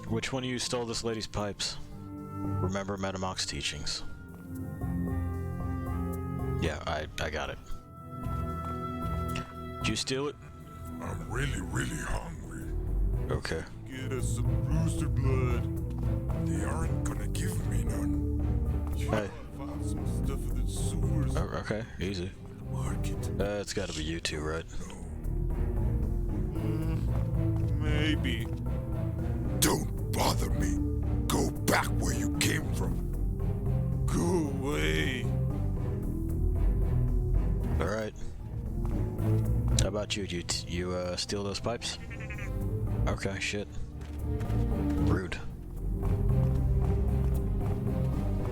Speaker 1: Which one of you stole this lady's pipes? Remember Metamok's teachings. Yeah, I got it. Did you steal it?
Speaker 7: I'm really, really hungry.
Speaker 1: Okay.
Speaker 7: Get us some rooster blood. They aren't gonna give me none. You
Speaker 1: Hey.
Speaker 7: found some stuff in the sewers.
Speaker 1: Okay, easy.
Speaker 7: Market.
Speaker 1: It's gotta be you two, right?
Speaker 7: Maybe. Don't bother me. Go back where you came from. Go away.
Speaker 1: Alright. How about you? You steal those pipes? Okay, shit. Rude.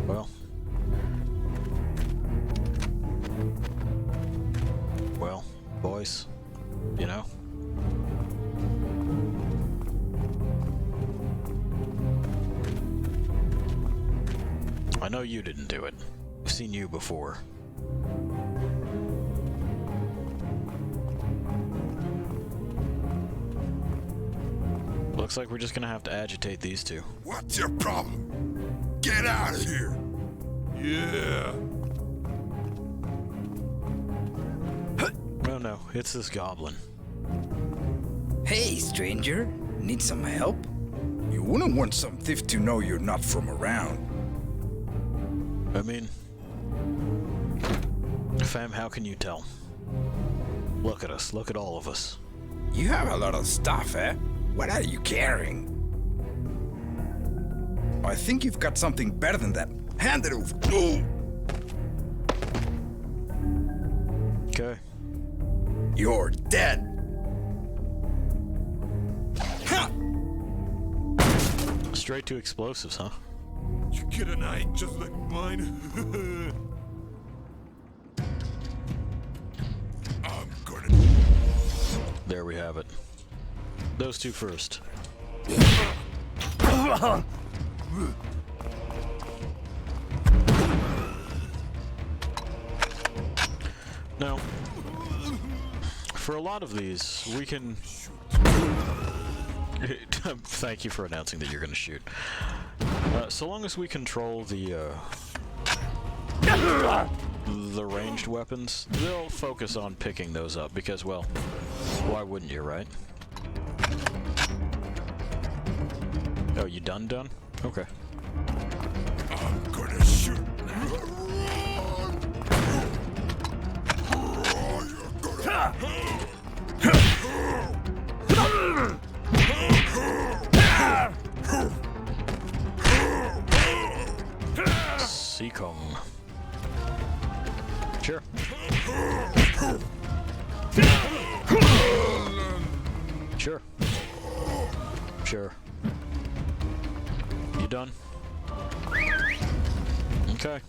Speaker 1: Well, boys. You know? I know you didn't do it. I've seen you before. Looks like we're just gonna have to agitate these two.
Speaker 7: What's your problem? Get out of here! Yeah.
Speaker 1: Oh no, it's this goblin.
Speaker 8: Hey, stranger. Need some help? You wouldn't want some thief to know you're not from around.
Speaker 1: I mean... Fam, how can you tell? Look at us, look at all of us.
Speaker 8: You have a lot of stuff, eh? What are you carrying? I think you've got something better than that. Hand it over.
Speaker 1: Okay.
Speaker 8: You're dead. Ha!
Speaker 1: Straight to explosives, huh?
Speaker 7: You get an eye just like mine. I'm gonna...
Speaker 1: There we have it. Those two first. Now, for a lot of these, we can... Thank you for announcing that you're gonna shoot. So long as we control the ranged weapons, they'll focus on picking those up because, well, why wouldn't you, right? Oh, you done? Okay.
Speaker 7: I'm gonna shoot.
Speaker 1: Seacom. Sure. Sure. Sure. You done? Okay.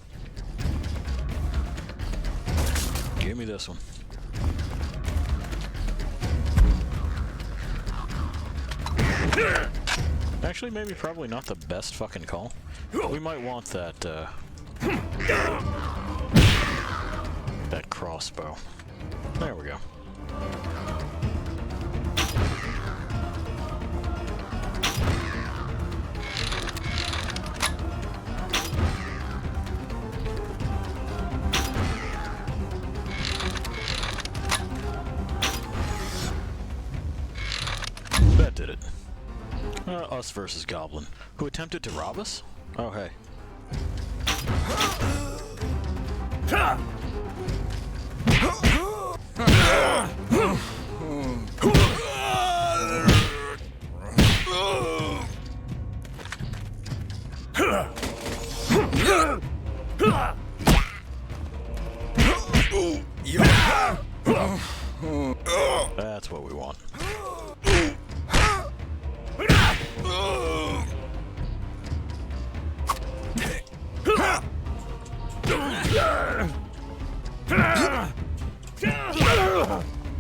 Speaker 1: Give me this one. Actually, maybe probably not the best fucking call. We might want that, that crossbow. There we go. That did it. Us versus Goblin, who attempted to rob us? Oh, hey. That's what we want.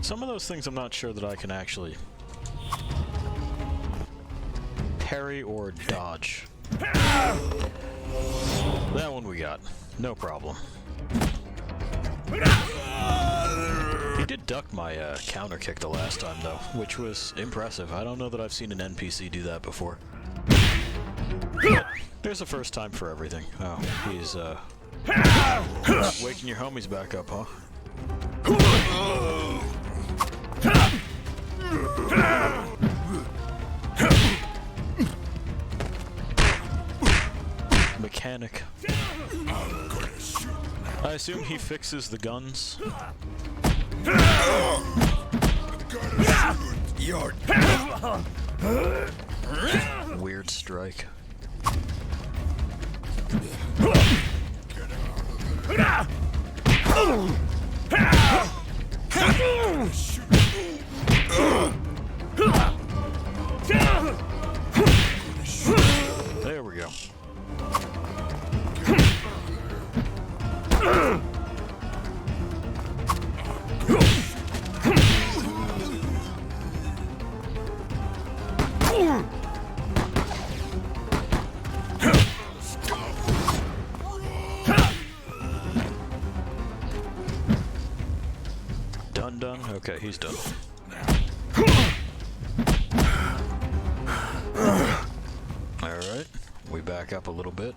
Speaker 1: Some of those things I'm not sure that I can actually parry or dodge. That one we got. No problem. He did duck my counter kick the last time though, which was impressive. I don't know that I've seen an NPC do that before. But there's a first time for everything. Oh, he's waking your homies back up, huh? Mechanic. I assume he fixes the guns. Weird strike. There we go. him done? Okay, he's done. Alright, we back up a little bit.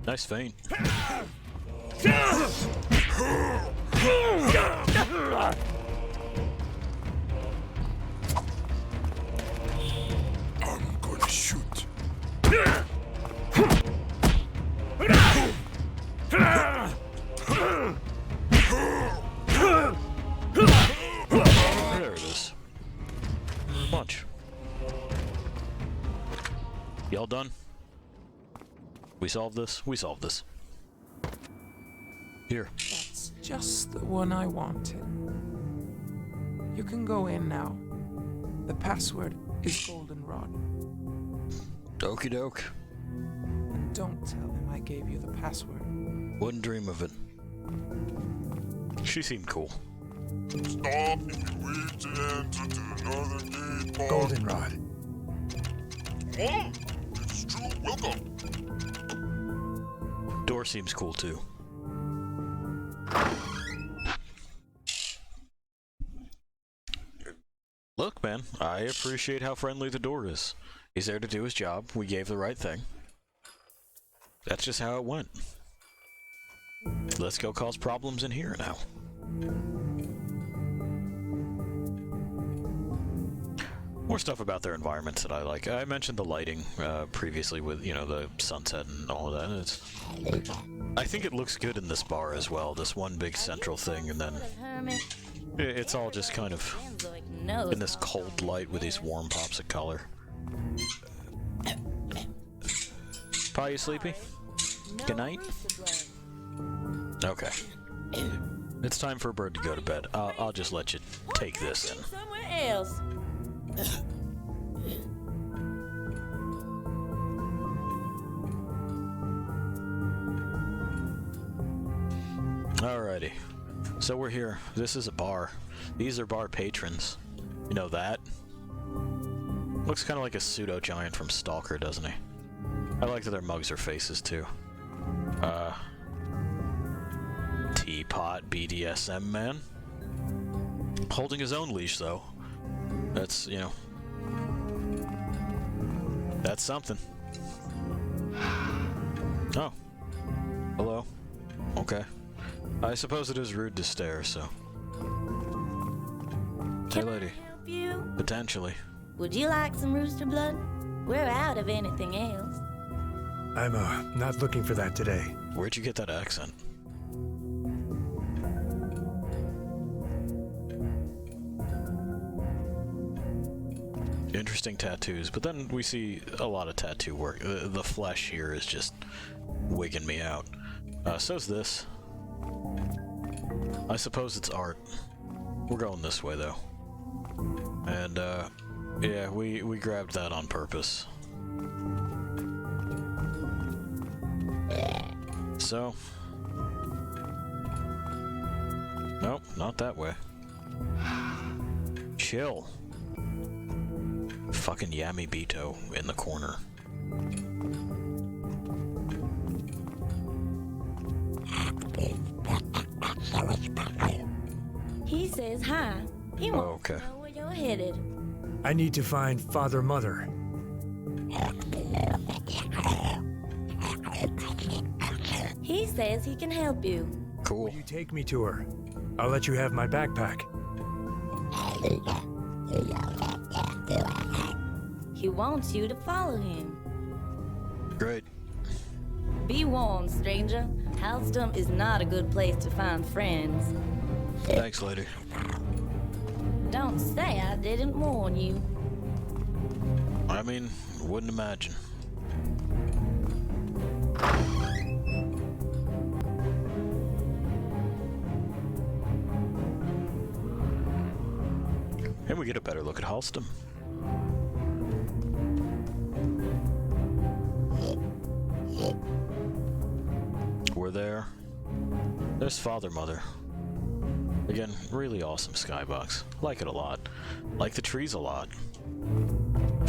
Speaker 1: Nice feint.
Speaker 2: I'm gonna shoot.
Speaker 1: There it is. Punch. Y'all done? We solved this? We solved this. Here.
Speaker 5: That's just the one I wanted. You can go in now. The password is Goldenrod.
Speaker 1: Okie doke.
Speaker 5: And don't tell him I gave you the password.
Speaker 1: Wouldn't dream of it. She seemed cool.
Speaker 7: Stop if you wish to enter the northern gate part.
Speaker 4: Goldenrod.
Speaker 7: Oh, it's true. Welcome.
Speaker 1: Door seems cool too. Look, man, I appreciate how friendly the door is. He's there to do his job. We gave the right thing. That's just how it went. Let's go cause problems in here now. More stuff about their environments that I like. I mentioned the lighting previously with, you know, the sunset and all of that. I think it looks good in this bar as well. This one big central thing, and then it's all just kind of in this cold light with these warm pops of color. Pa, you sleepy? Good night? Okay. It's time for a bird to go to bed. I'll just let you take this in.
Speaker 9: Somewhere else.
Speaker 1: Alrighty. So we're here. This is a bar. These are bar patrons. You know that? Looks kind of like a pseudo-giant from Stalker, doesn't he? I like that their mugs are faces, too. Teapot BDSM man. Holding his own leash, though. That's, you know... That's something. Oh. Hello. Okay. I suppose it is rude to stare, so... Hey, lady.
Speaker 9: Help you?
Speaker 1: Potentially.
Speaker 9: Would you like some rooster blood? We're out of anything else.
Speaker 4: I'm, not looking for that today.
Speaker 1: Where'd you get that accent? Interesting tattoos, but then we see a lot of tattoo work. The flesh here is just wigging me out. So's this. I suppose it's art. We're going this way, though. And, yeah, we grabbed that on purpose. So... Nope, not that way. Chill. Fucking Yami Bito in the corner.
Speaker 9: He says hi. He wants to know where you're headed.
Speaker 4: I need to find Father Mother.
Speaker 9: He says he can help you.
Speaker 1: Cool.
Speaker 4: Will you take me to her? I'll let you have my backpack.
Speaker 9: He wants you to follow him.
Speaker 1: Great.
Speaker 9: Be warned, stranger. Halston is not a good place to find friends.
Speaker 1: Thanks, lady.
Speaker 9: Don't say I didn't warn you.
Speaker 1: I mean, wouldn't imagine. And we get a better look at Halston. We're there. There's Father Mother. Again, really awesome skybox. Like it a lot. Like the trees a lot.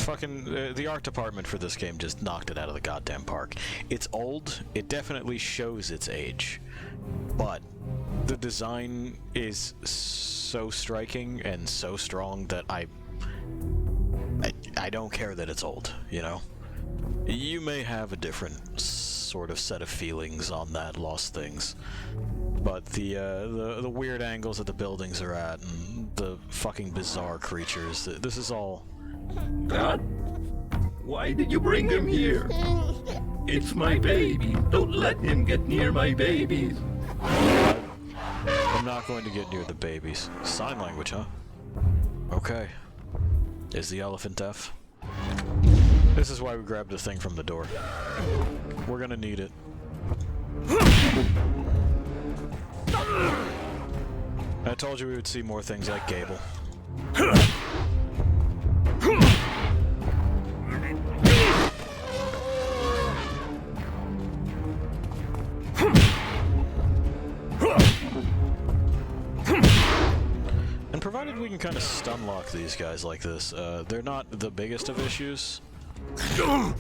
Speaker 1: Fucking the art department for this game just knocked it out of the goddamn park. It's old. It definitely shows its age, but the design is so striking and so strong that I don't care that it's old. You know, you may have a different sort of set of feelings on that Lost Things, but the weird angles that the buildings are at and the fucking bizarre creatures. This is all.
Speaker 10: God, why did you bring him here? It's my baby. Don't let him get near my babies.
Speaker 1: I'm not going to get near the babies. Sign language, huh? Okay. Is the elephant deaf? This is why we grabbed the thing from the door. We're gonna need it. I told you we would see more things like Gable. And provided we can kind of stun lock these guys like this, they're not the biggest of issues. And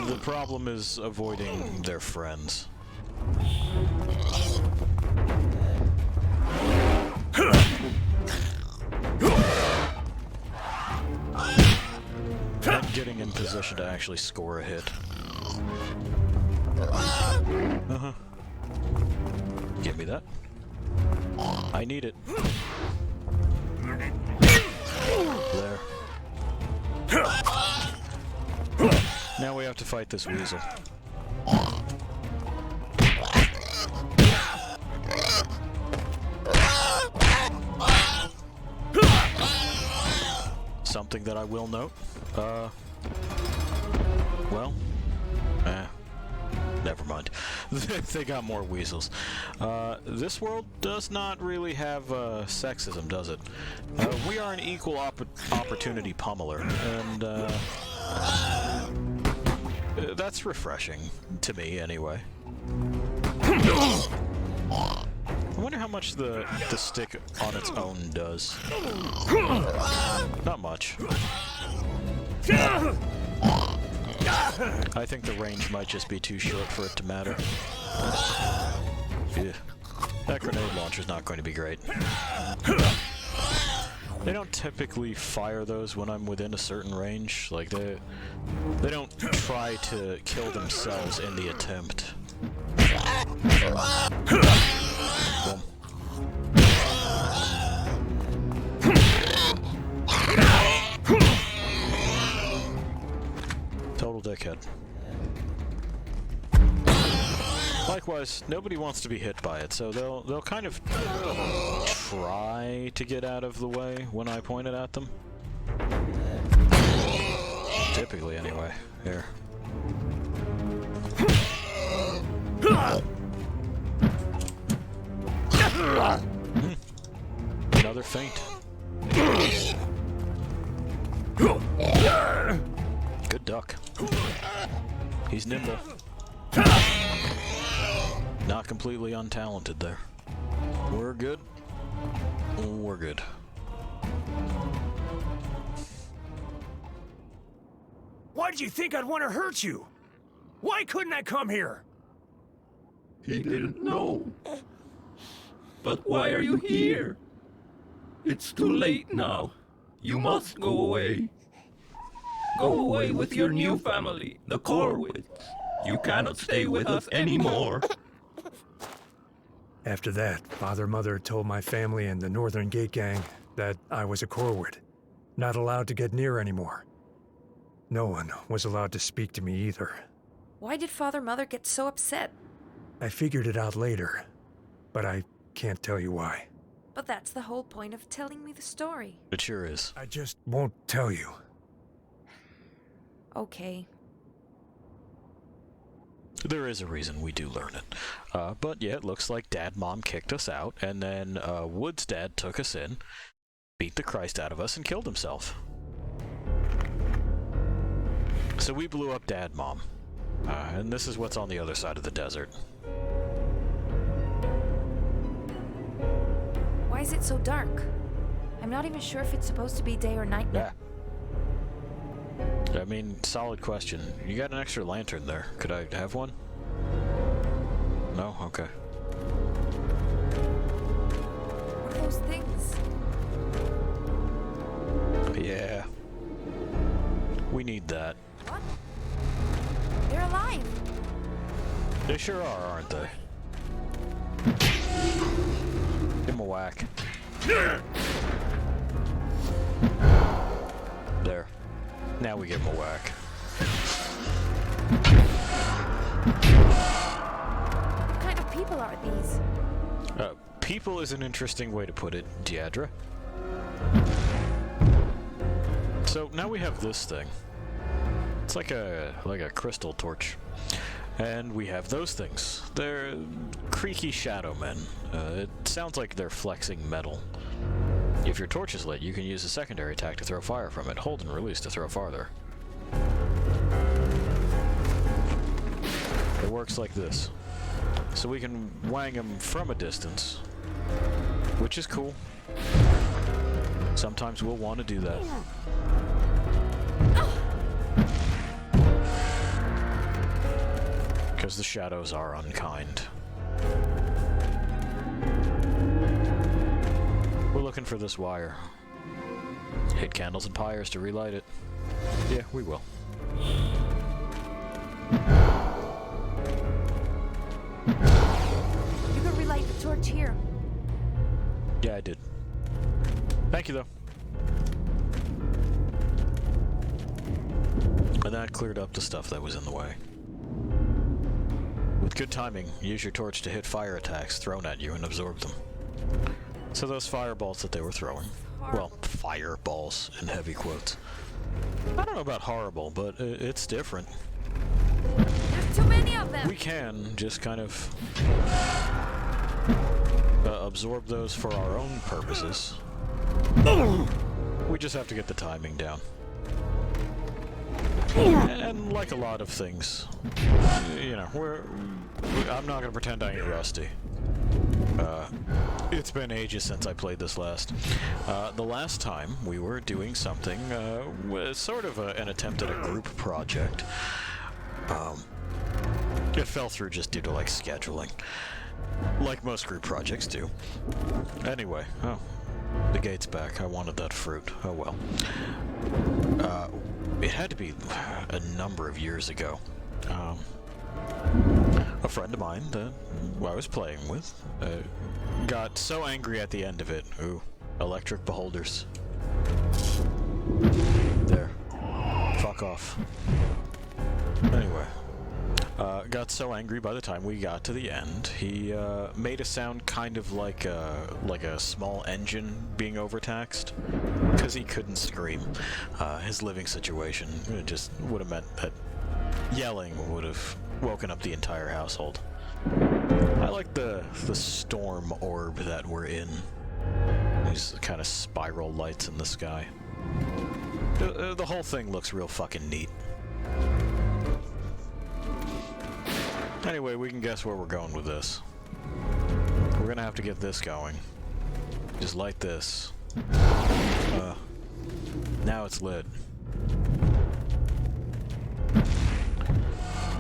Speaker 1: the problem is avoiding their friends. And getting in position to actually score a hit. Give me that. I need it. There. Now we have to fight this weasel. Something that I will note. Well, never mind. They got more weasels. This world does not really have sexism, does it? We are an equal opportunity pummeler, and that's refreshing to me, anyway. I wonder how much the stick on its own does. Not much. I think the range might just be too short for it to matter. Yeah. That grenade launcher's not going to be great. They don't typically fire those when I'm within a certain range. Like, they don't try to kill themselves in the attempt. Boom. Total dickhead. Likewise, nobody wants to be hit by it, so they'll kind of try to get out of the way when I point it at them. Typically, anyway. Here. Another feint. Good duck. He's nimble. Not completely untalented there. We're good. We're good.
Speaker 4: Why did you think I'd want to hurt you? Why couldn't I come here?
Speaker 10: He didn't know. But why are you here? It's too late now. You must go away. Go away with your new family, the Corwids. You cannot stay with us anymore.
Speaker 4: After that, Father Mother told my family and the Northern Gate Gang that I was a Corwid, not allowed to get near anymore. No one was allowed to speak to me either.
Speaker 3: Why did Father Mother get so upset?
Speaker 4: I figured it out later, but I can't tell you why.
Speaker 3: But that's the whole point of telling me the story.
Speaker 1: It sure is.
Speaker 4: I just won't tell you.
Speaker 3: Okay.
Speaker 1: There is a reason we do learn it. But yeah, it looks like Dad Mom kicked us out, and then Wood's dad took us in, beat the Christ out of us, and killed himself. So we blew up Dad Mom. And this is what's on the other side of the desert.
Speaker 3: Why is it so dark? I'm not even sure if it's supposed to be day or night now.
Speaker 1: I mean, solid question. You got an extra lantern there. Could I have one? No? Okay.
Speaker 3: What are those things?
Speaker 1: Yeah. We need that.
Speaker 3: What? They're alive!
Speaker 1: They sure are, aren't they? Give him a whack. There. Now we give him a whack.
Speaker 3: What kind of people are these?
Speaker 1: People is an interesting way to put it, Deidre. So now we have this thing. It's like a crystal torch. And we have those things. They're creaky shadow men. It sounds like they're flexing metal. If your torch is lit, you can use a secondary attack to throw fire from it. Hold and release to throw farther. It works like this. So we can wang them from a distance, which is cool. Sometimes we'll want to do that. Because the shadows are unkind. We're looking for this wire. Hit candles and pyres to relight it. Yeah, we will.
Speaker 3: You can relight the torch here.
Speaker 1: Yeah, I did. Thank you, though. And that cleared up the stuff that was in the way. With good timing, use your torch to hit fire attacks thrown at you and absorb them. So those fireballs that they were throwing, well, fireballs in heavy quotes. I don't know about horrible, but it's different.
Speaker 3: There's too many of them!
Speaker 1: We can just kind of absorb those for our own purposes. We just have to get the timing down. And like a lot of things, you know, I'm not gonna pretend I ain't rusty. It's been ages since I played this last. The last time we were doing something, was sort of an attempt at a group project. It fell through just due to, like, scheduling. Like most group projects do. Anyway, oh, the gate's back. I wanted that fruit. Oh well. It had to be a number of years ago. A friend of mine that I was playing with got so angry at the end of it. Ooh, electric beholders. There. Fuck off. Anyway. Got so angry by the time we got to the end, he made a sound kind of like a small engine being overtaxed, because he couldn't scream. His living situation just would have meant that yelling would have woken up the entire household. I like the storm orb that we're in. These kind of spiral lights in the sky. The whole thing looks real fucking neat. Anyway, we can guess where we're going with this. We're gonna have to get this going. Just light this. Now it's lit.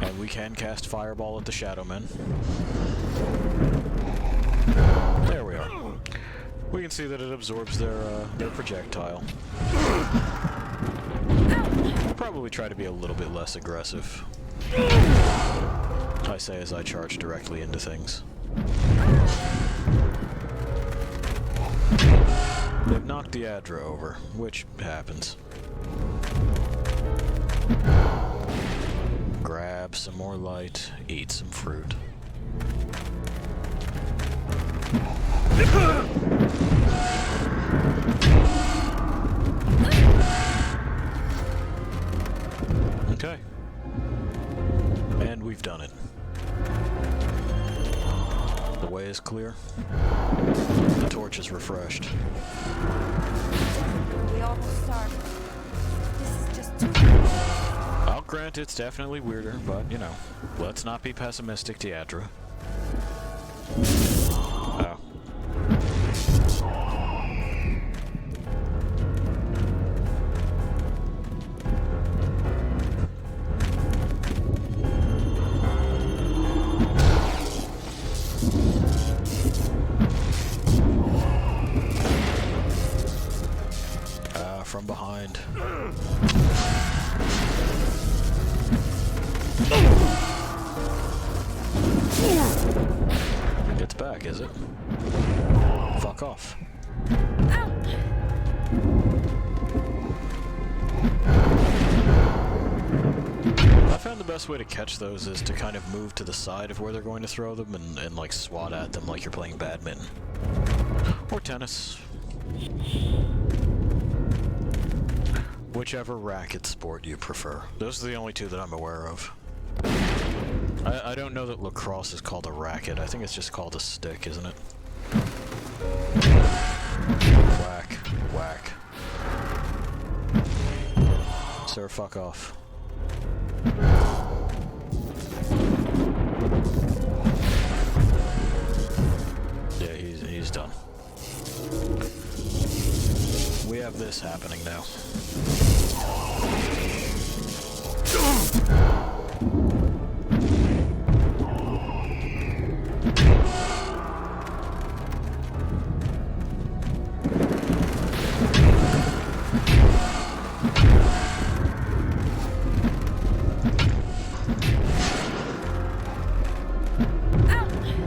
Speaker 1: And we can cast Fireball at the Shadowmen. There we are. We can see that it absorbs their projectile. We'll probably try to be a little bit less aggressive. I say as I charge directly into things. They've knocked Deidre over, which happens. Grab some more light, eat some fruit. Okay. And we've done it. The way is clear. The torch is refreshed.
Speaker 3: We almost started. This is just too...
Speaker 1: I'll grant it's definitely weirder, but, you know, let's not be pessimistic, Deidre. Oh. path back, is it? Fuck off. I found the best way to catch those is to kind of move to the side of where they're going to throw them and like swat at them like you're playing badminton. Or tennis. Whichever racket sport you prefer. Those are the only two that I'm aware of. I don't know that lacrosse is called a racket. I think it's just called a stick, isn't it? Whack. Whack. Sir, fuck off. Yeah, he's done. We have this happening now.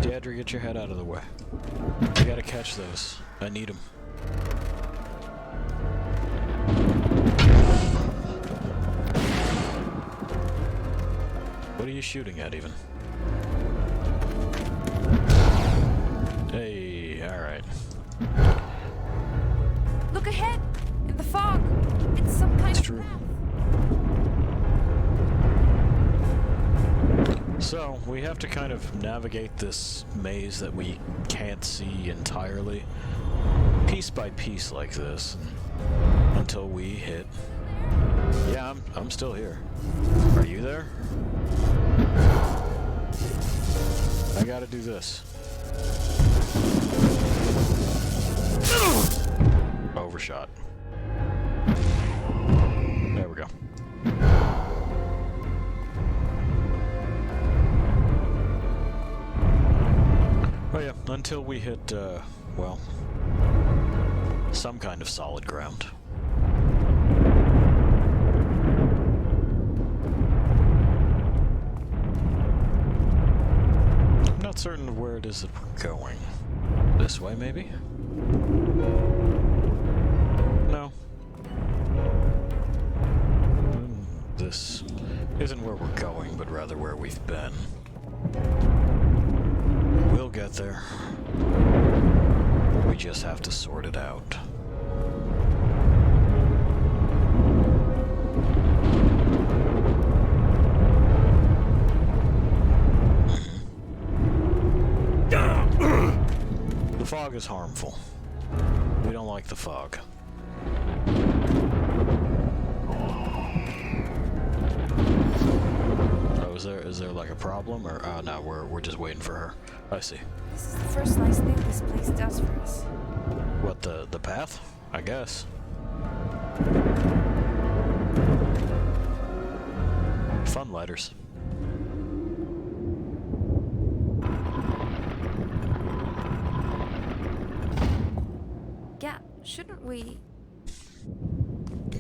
Speaker 1: Deidre, get your head out of the way. I gotta catch those. I need them. What are you shooting at, even? Hey, alright.
Speaker 3: Look ahead! In the fog! It's some kind of
Speaker 1: True. So, we have to kind of navigate this maze that we can't see entirely, piece by piece like this, until we hit... Yeah, I'm still here. Are you there? I gotta do this. Overshot. There we go. Oh yeah, until we hit, well, some kind of solid ground. I'm not certain of where it is that we're going. This way, maybe? No. This isn't where we're going, but rather where we've been. We'll get there. We just have to sort it out. The fog is harmful. We don't like the fog. Oh, is there like a problem, or no, we're just waiting for her. I see.
Speaker 3: This is the first nice thing this place does for us.
Speaker 1: What, the path? I guess. Fun letters.
Speaker 3: Gat, shouldn't we...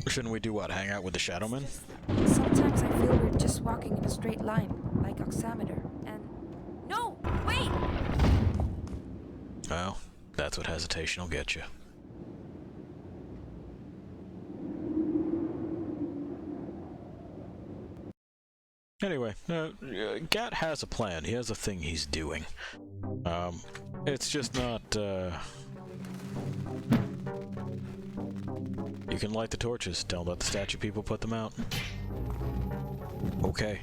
Speaker 1: Shouldn't we do what? Hang out with the Shadowmen?
Speaker 3: Sometimes I feel we're just walking in a straight line, like Oxameter, and... No! Wait!
Speaker 1: Well, that's what hesitation will get you. Anyway, Gat has a plan. He has a thing he's doing. It's just not, You can light the torches. Don't let the statue people put them out. Okay.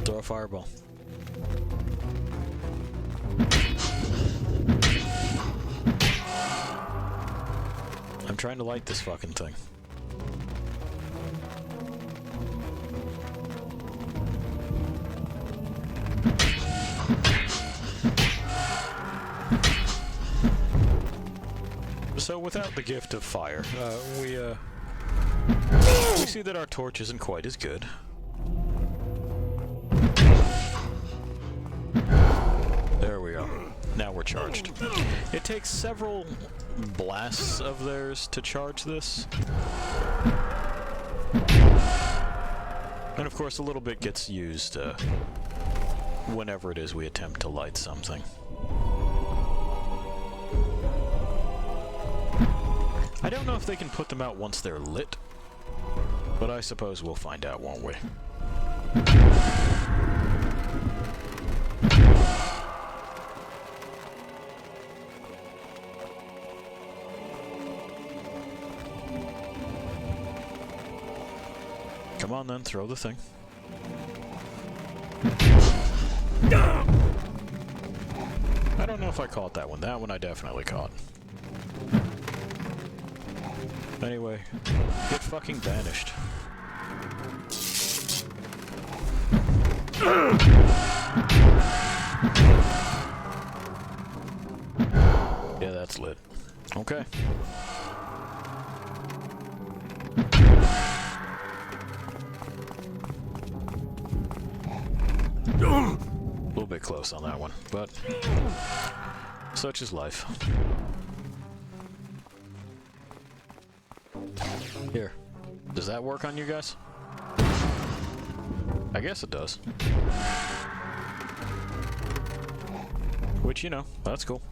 Speaker 1: Throw a fireball. I'm trying to light this fucking thing. So without the gift of fire, we see that our torch isn't quite as good. There we go. Now we're charged. It takes several blasts of theirs to charge this. course, a little bit gets used whenever it is we attempt to light something. I don't know if they can put them out once they're lit, but I suppose we'll find out, won't we? Come on then, throw the thing. I don't know if I caught that one. That one I definitely caught. Anyway, get fucking banished. Yeah, that's lit. Okay. A little bit close on that one, but such is life. Here, does that work on you guys? I guess it does. Which, you know, that's cool.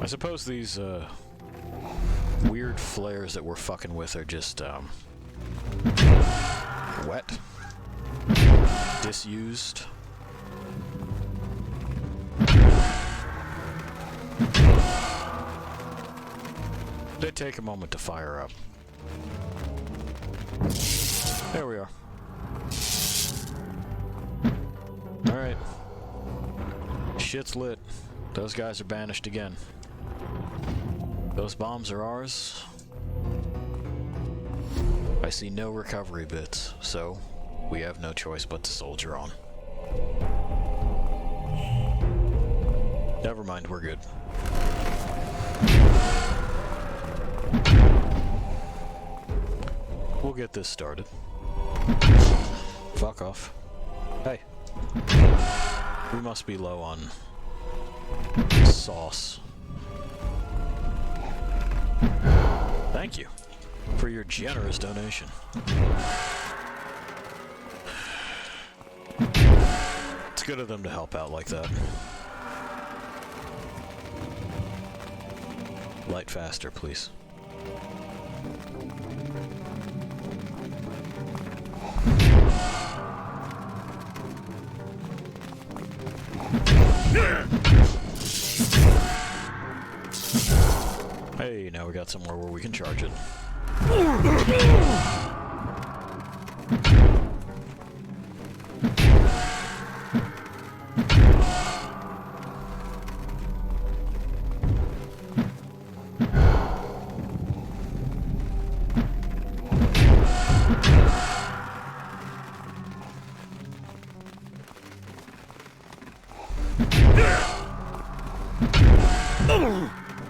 Speaker 1: I suppose these weird flares that we're fucking with are just wet, disused. They take a moment to fire up. There we are. Alright. Shit's lit. Those guys are banished again. Those bombs are ours. I see no recovery bits, so we have no choice but to soldier on. Never mind, we're good. We'll get this started. Fuck off. Hey. We must be low on sauce. Thank you for your generous donation. It's good of them to help out like that. Light faster, please. Hey, now we got somewhere where we can charge it.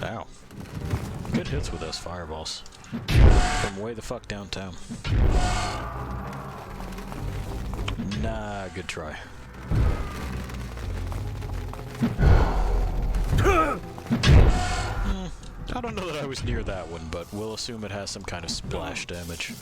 Speaker 1: Ow. Good hits with those fireballs. From way the fuck downtown. Nah, good try. I don't know that I was near that one, but we'll assume it has some kind of splash damage.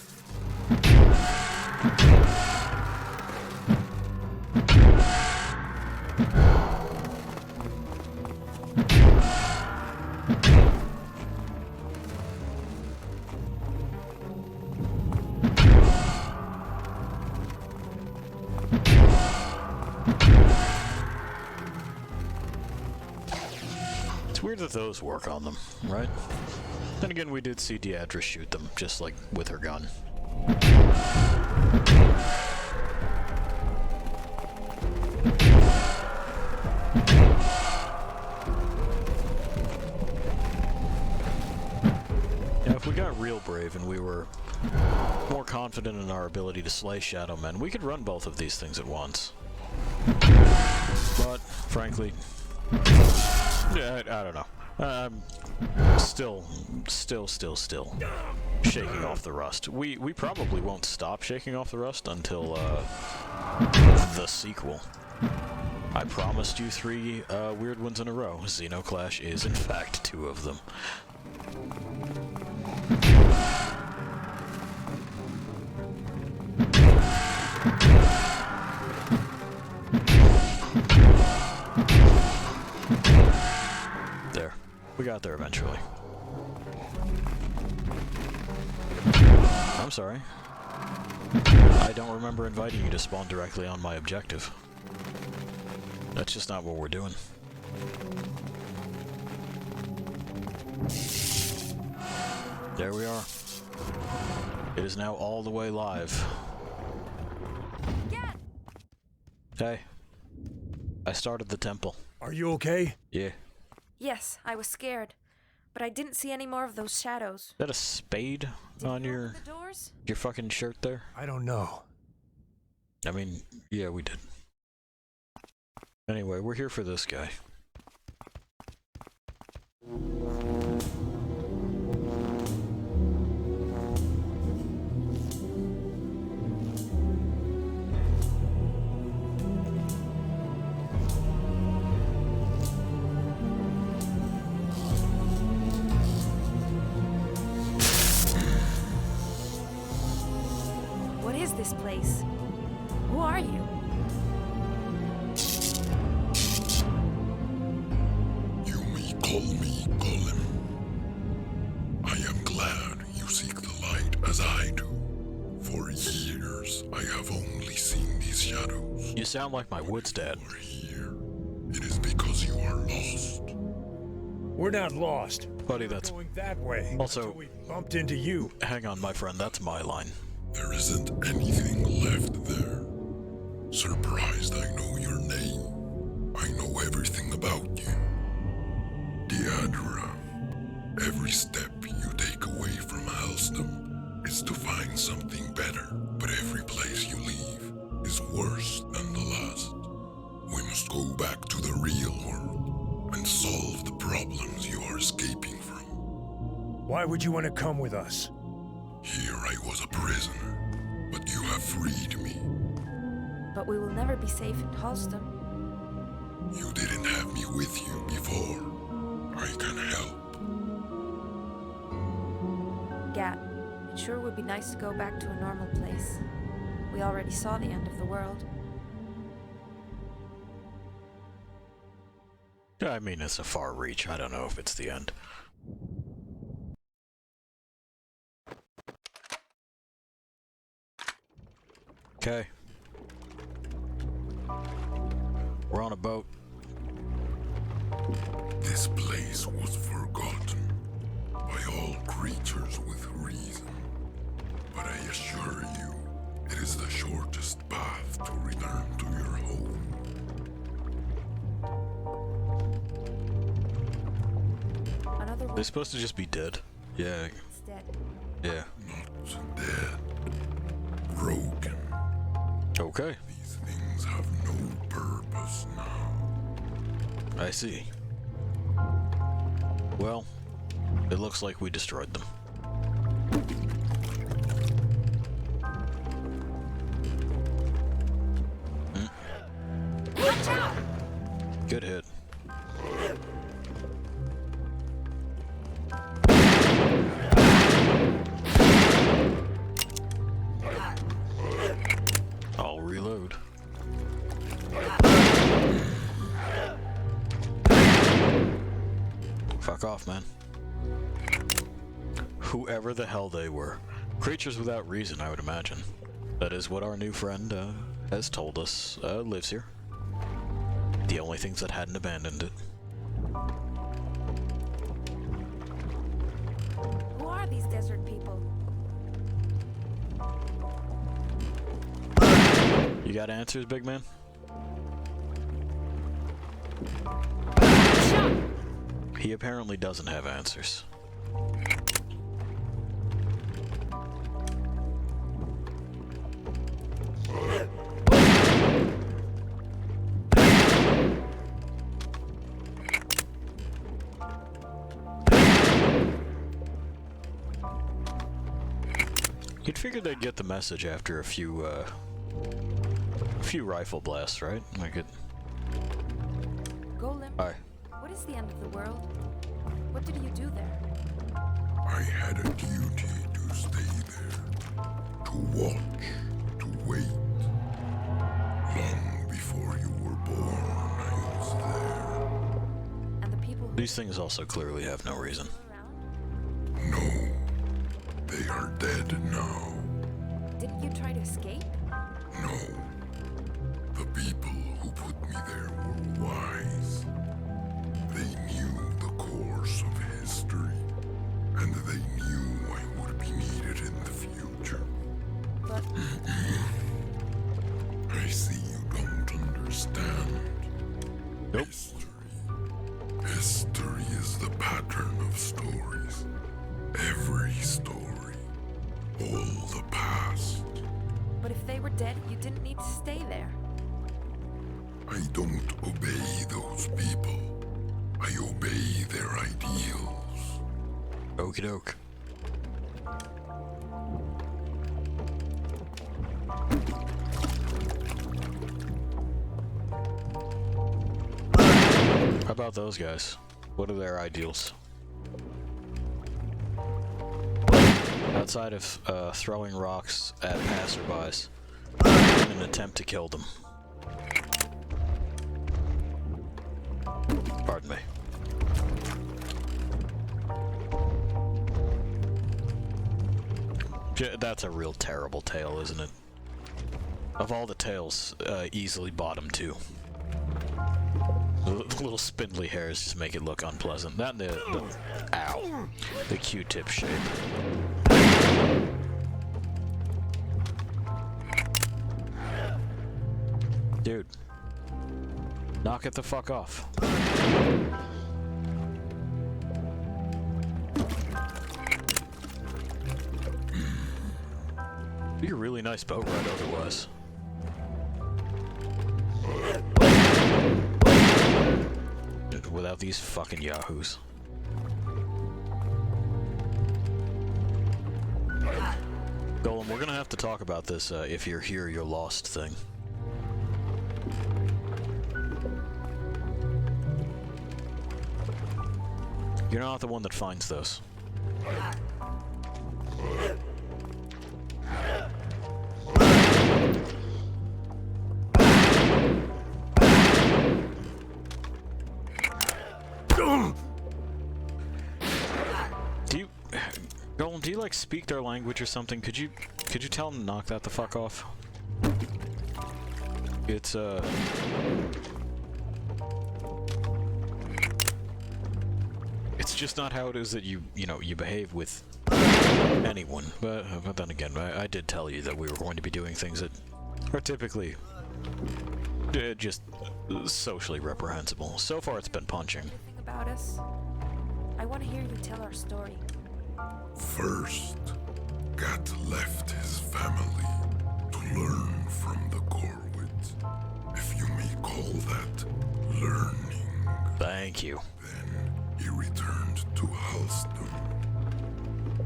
Speaker 1: It's weird that those work on them, right? Then again, we did see Deidre shoot them, just like with her gun. Now, if we got real brave and we were more confident in our ability to slay Shadow Men, we could run both of these things at once. But, frankly, yeah, I don't know. I'm still shaking off the rust. We probably won't stop shaking off the rust until the sequel. I promised you 3 weird ones in a row. Xenoclash is in fact 2 of them. We got there eventually. I'm sorry. I don't remember inviting you to spawn directly on my objective. That's just not what we're doing. There we are. It is now all the way live.
Speaker 3: Get!
Speaker 1: Hey. I started the temple.
Speaker 4: Are you okay?
Speaker 1: Yeah.
Speaker 3: Yes, I was scared, but I didn't see any more of those shadows.
Speaker 1: Is that a spade
Speaker 3: Did
Speaker 1: on
Speaker 3: you
Speaker 1: your
Speaker 3: open the doors?
Speaker 1: fucking shirt there?
Speaker 4: I don't know.
Speaker 1: I mean, yeah, we did. Anyway, we're here for this guy.
Speaker 3: What is this place? Who are you?
Speaker 7: You may call me Golem. I am glad you seek the light as I do. For years, I have only seen these shadows.
Speaker 1: You sound like my Woods dad.
Speaker 7: You are here. It is because you are lost.
Speaker 4: We're not lost.
Speaker 1: Buddy,
Speaker 4: We're
Speaker 1: that's...
Speaker 4: going that way.
Speaker 1: Also-
Speaker 4: until we bumped into you.
Speaker 1: Hang on, my friend, that's my line.
Speaker 7: There isn't anything left there. Surprised I know your name. I know everything about you. Deidre. Every step you take away from Hellstom is to find something better, but every place you leave is worse than the last. We must go back to the real world and solve the problems you are escaping from.
Speaker 4: Why would you want to come with us?
Speaker 7: Here I was a prisoner, but you have freed me.
Speaker 3: But we will never be safe in Halston.
Speaker 7: You didn't have me with you before. I can help.
Speaker 3: Gat, it sure would be nice to go back to a normal place. We already saw the end of the world.
Speaker 1: I mean, it's a far reach. I don't know if it's the end. Okay. We're on a boat.
Speaker 7: This place was forgotten by all creatures with reason. But I assure you, it is the shortest path to return to your home.
Speaker 3: Another
Speaker 1: They're
Speaker 3: one
Speaker 1: supposed to just be dead. Yeah,
Speaker 3: is dead.
Speaker 1: yeah.
Speaker 7: Not dead. Broken.
Speaker 1: Okay,
Speaker 7: These things have no purpose now.
Speaker 1: I see. Well, it looks like we destroyed them.
Speaker 3: Watch out!
Speaker 1: Good hit. I'll reload. Fuck off, man. Whoever the hell they were. Creatures without reason, I would imagine. That is what our new friend has told us lives here. The only things that hadn't abandoned it.
Speaker 3: Who are these desert people?
Speaker 1: You got answers, big man? He apparently doesn't have answers. You'd figure they'd get the message after a few rifle blasts, right? Like it.
Speaker 3: Golem,
Speaker 1: Hi.
Speaker 3: what is the end of the world? What did you do there?
Speaker 7: I had a duty to stay there. To watch. To wait. Long before you were born, I was there.
Speaker 3: And the people
Speaker 1: These things also clearly have no reason.
Speaker 7: No, they are dead now.
Speaker 3: Didn't you try to escape?
Speaker 7: No, the people who put me there were wise. They knew the course of history, and they knew I would be needed in the future.
Speaker 3: But
Speaker 7: I see you don't understand.
Speaker 1: Nope.
Speaker 7: History is the pattern of stories. Every story. All the past.
Speaker 3: but if they were dead, you didn't need to stay there.
Speaker 7: I don't obey those people. I obey their ideals.
Speaker 1: Okie doke. How about those guys? What are their ideals? Outside of throwing rocks at passerbys in an attempt to kill them. Pardon me. That's a real terrible tale, isn't it? Of all the tales, easily bottom two. The little spindly hairs just make it look unpleasant. That and ow, the Q-tip shape. Dude, knock it the fuck off. Be a really nice boat ride otherwise. Without these fucking yahoos. Golem, we're gonna have to talk about this if you're here, you're lost thing. You're not the one that finds those. Golem, do you like speak their language or something? Could you tell them to knock that the fuck off? It's it's just not how it is that you behave with anyone. But then again, I did tell you that we were going to be doing things that are typically just socially reprehensible. So far, it's been punching.
Speaker 3: Anything about us? I want to hear you tell our story.
Speaker 7: First, Gat left his family to learn from the Corvids, if you may call that learning.
Speaker 1: Thank you.
Speaker 7: Then he returned to Halston.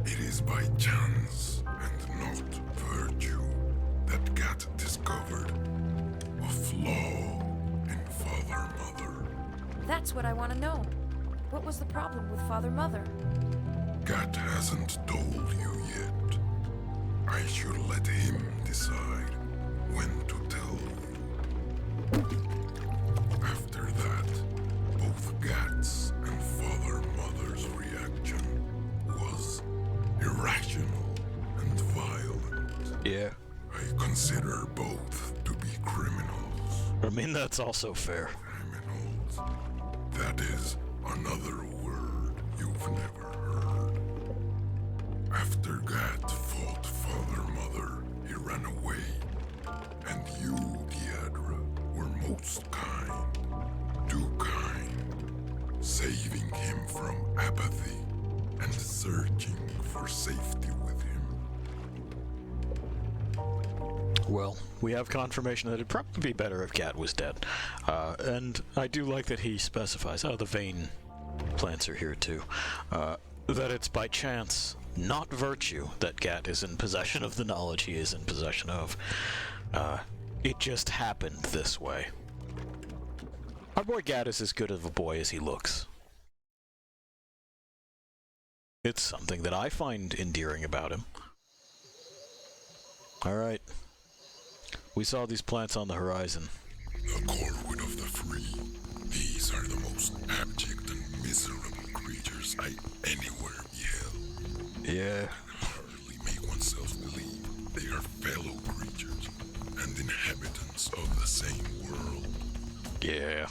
Speaker 7: It is by chance and not virtue that Gat discovered a flaw in Father Mother.
Speaker 3: That's what I want to know. What was the problem with Father Mother?
Speaker 7: Gat hasn't told you yet. I should let him decide when to tell you. After that, both Gat's and Father Mother's reaction was irrational and violent.
Speaker 1: Yeah.
Speaker 7: I consider both to be criminals.
Speaker 1: I mean, that's also fair.
Speaker 7: Criminals. That is another word you've never heard. After Gat fought Father Mother, he ran away. And you, Diadra, were most kind. Too kind. Saving him from apathy and searching for safety with him.
Speaker 1: Well, we have confirmation that it'd probably be better if Gat was dead. And I do like that he specifies, the vein plants are here too, that it's by chance, not virtue, that Gat is in possession of the knowledge he is in possession of. It just happened this way. Our boy Gat is as good of a boy as he looks. It's something that I find endearing about him. Alright. We saw these plants on the horizon.
Speaker 7: The Corvid of the Free. These are the most abject and miserable creatures I anywhere beheld.
Speaker 1: Yeah.
Speaker 7: Hardly make oneself believe they are fellow creatures and inhabitants of the same world.
Speaker 1: Yeah.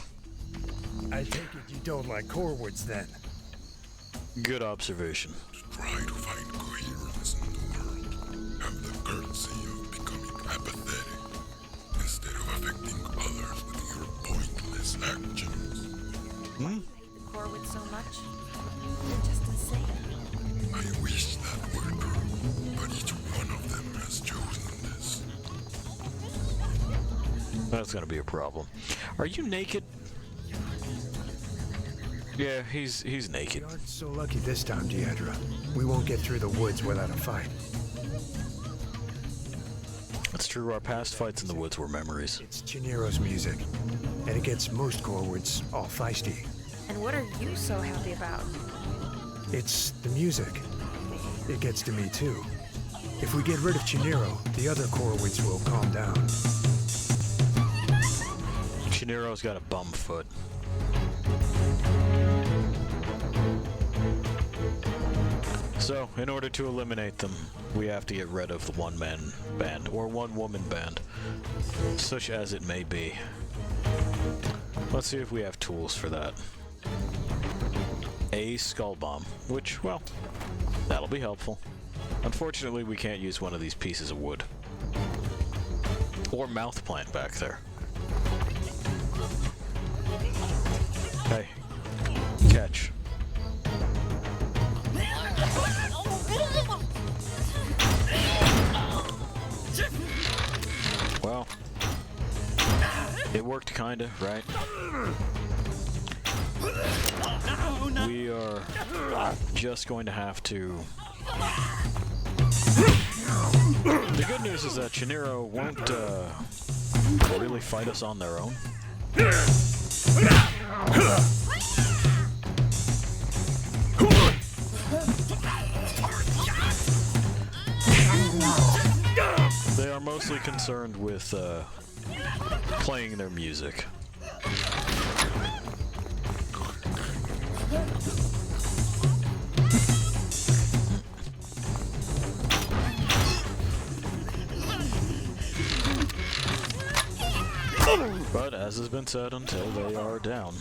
Speaker 4: I take it you don't like Corwoods then?
Speaker 1: Good observation.
Speaker 7: Try to find coherence in the world. Have the courtesy of becoming apathetic instead of affecting others with your pointless actions.
Speaker 3: I hate the Corwoods so much. They're just insane.
Speaker 7: I wish that were true, but each one of them has chosen this.
Speaker 1: That's gonna be a problem. Are you naked? Yeah, he's naked.
Speaker 4: We aren't so lucky this time, Deandra. We won't get through the woods without a fight.
Speaker 1: That's true, our past fights in the woods were memories.
Speaker 4: It's Chinero's music, and it gets most Corwoods all feisty.
Speaker 3: And what are you so happy about?
Speaker 4: It's the music. It gets to me too. If we get rid of Chinero, the other Corwoods will calm down.
Speaker 1: Chinero's got a bum foot. So, in order to eliminate them, we have to get rid of the one-man band, or one-woman band, such as it may be. Let's see if we have tools for that. A skull bomb, which, well, that'll be helpful. Unfortunately, we can't use one of these pieces of wood. Or mouth plant back there. Hey, catch. Well, it worked kinda, right? We are just going to have to... The good news is that Chinero won't really fight us on their own. They are mostly concerned with playing their music. But as has been said, until they are down,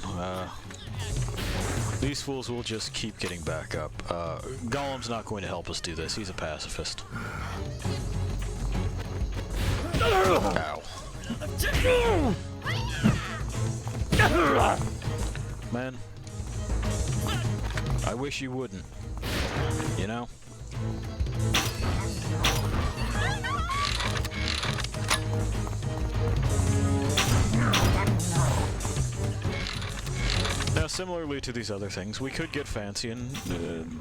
Speaker 1: these fools will just keep getting back up. Golem's not going to help us do this. He's a pacifist. Ow. Man, I wish you wouldn't. You know? Now, similarly to these other things, we could get fancy and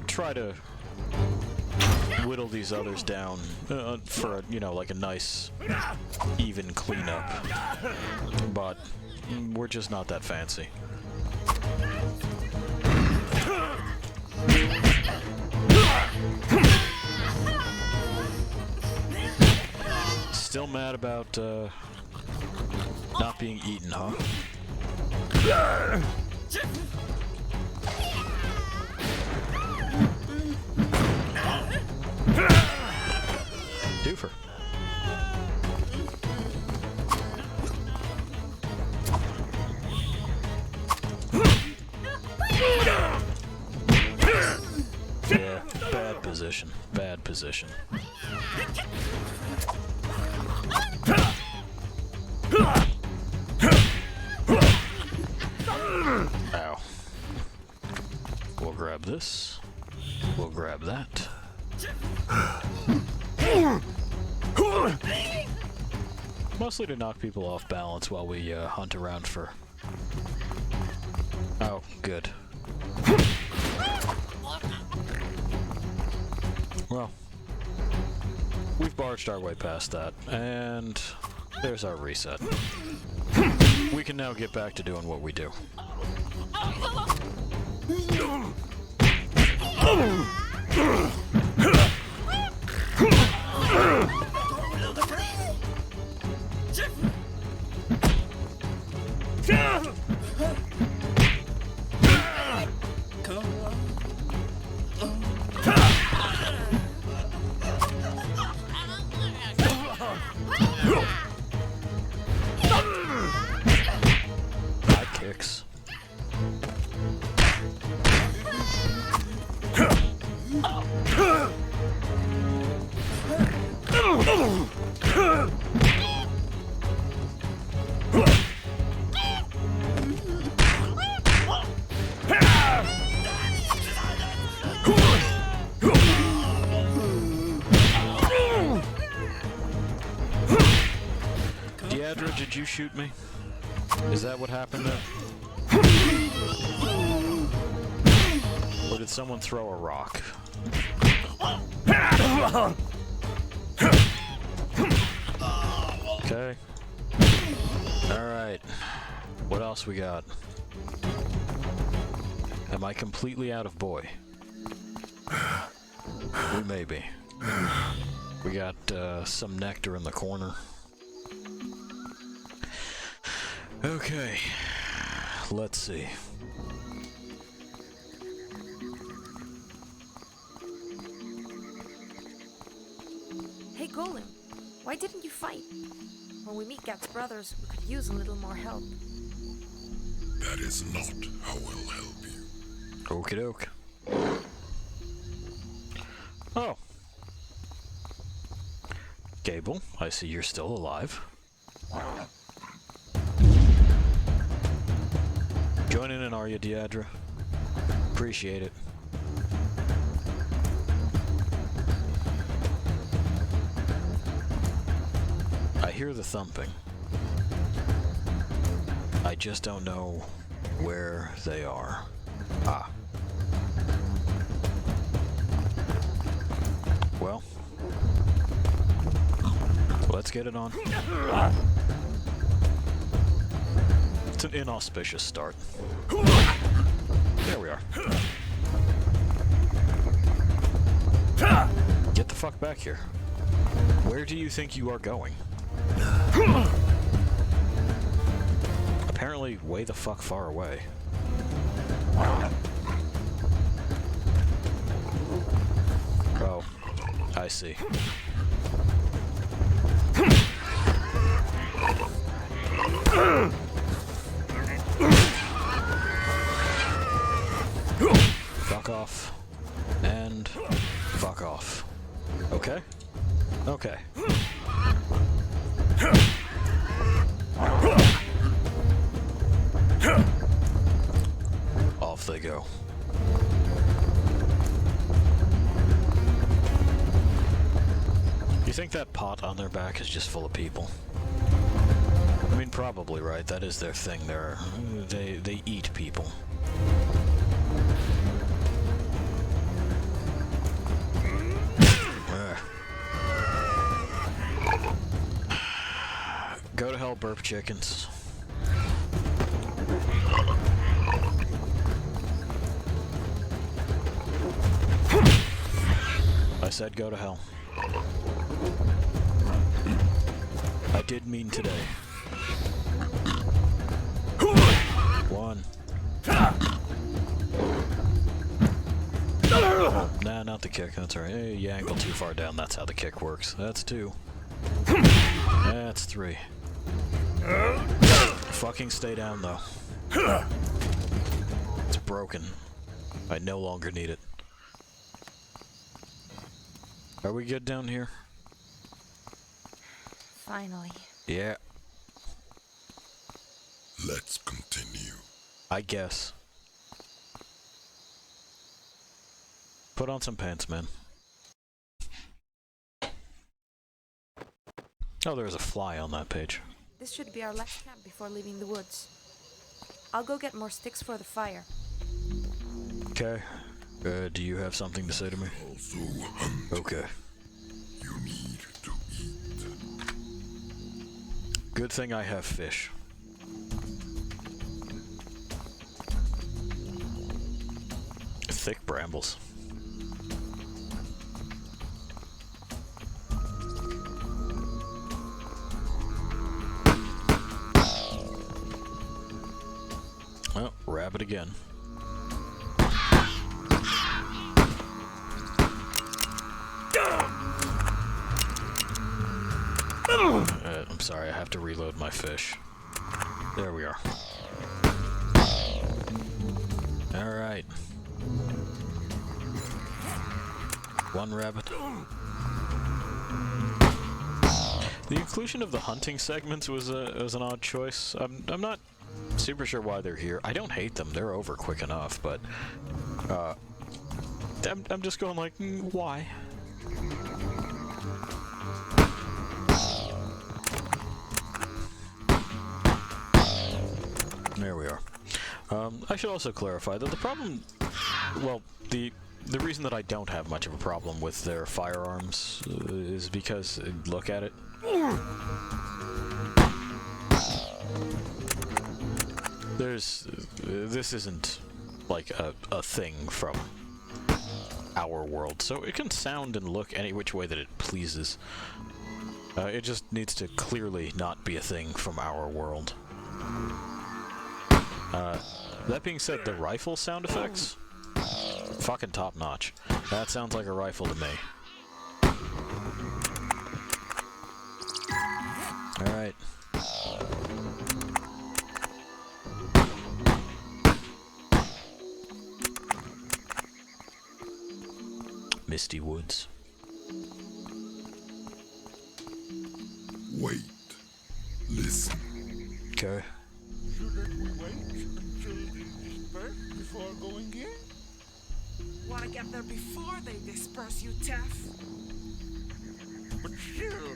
Speaker 1: try to whittle these others down for, you know, like a nice, even cleanup. But we're just not that fancy. Still mad about not being eaten, huh? Doofer. Yeah, bad position. Bad position. Ow. We'll grab this. We'll grab that. Mostly to knock people off balance while we hunt around for... Oh, good. Well, we've barged our way past that, and there's our reset. We can now get back to doing what we do. did you shoot me? Is that what happened there? Or did someone throw a rock? Okay. Alright. What else we got? Am I completely out of boy? We may be. We got some nectar in the corner. Okay. Let's see.
Speaker 3: Hey, Golem. Why didn't you fight? When we meet Gat's brothers, we could use a little more help.
Speaker 7: That is not how I'll help you.
Speaker 1: Okie doke. Oh. Gable, I see you're still alive. Joining in, are you, Deidre? Appreciate it. I hear the thumping. I just don't know where they are. Ah. Well, let's get it on. It's an inauspicious start. There we are. Get the fuck back here. Where do you think you are going? Apparently way the fuck far away. Oh, I see. Fuck off. And fuck off. Okay? Okay. Off they go. You think that pot on their back is just full of people? I mean, probably, right? That is their thing. They eat people. Go to hell, burp chickens. I said go to hell. I did mean today. One. Oh, nah, not the kick. That's alright. Hey, you angle too far down. That's how the kick works. That's two. That's three. Fucking stay down, though. It's broken. I no longer need it. Are we good down here?
Speaker 3: Finally.
Speaker 1: Yeah.
Speaker 7: Let's continue.
Speaker 1: I guess. Put on some pants, man. Oh, there's a fly on that page.
Speaker 3: This should be our last camp before leaving the woods. I'll go get more sticks for the fire.
Speaker 1: Okay. Do you have something to say to me?
Speaker 7: Also hunt.
Speaker 1: Okay.
Speaker 7: You need to eat.
Speaker 1: Good thing I have fish. Thick brambles. Well, rabbit again. I'm sorry, I have to reload my fish. There we are. Alright. One rabbit. The inclusion of the hunting segments was an odd choice. I'm not super sure why they're here. I don't hate them. They're over quick enough, but I'm just going like, why? I should also clarify that the problem, well, the reason that I don't have much of a problem with their firearms is because, look at it. This isn't like a thing from our world, so it can sound and look any which way that it pleases. It just needs to clearly not be a thing from our world. That being said, the rifle sound effects, fucking top notch. That sounds like a rifle to me. Alright. Misty Woods.
Speaker 7: Wait. Listen.
Speaker 1: Okay.
Speaker 11: Shouldn't we wait until they disperse before going in?
Speaker 5: Wanna get there before they disperse you, Teff?
Speaker 11: But still,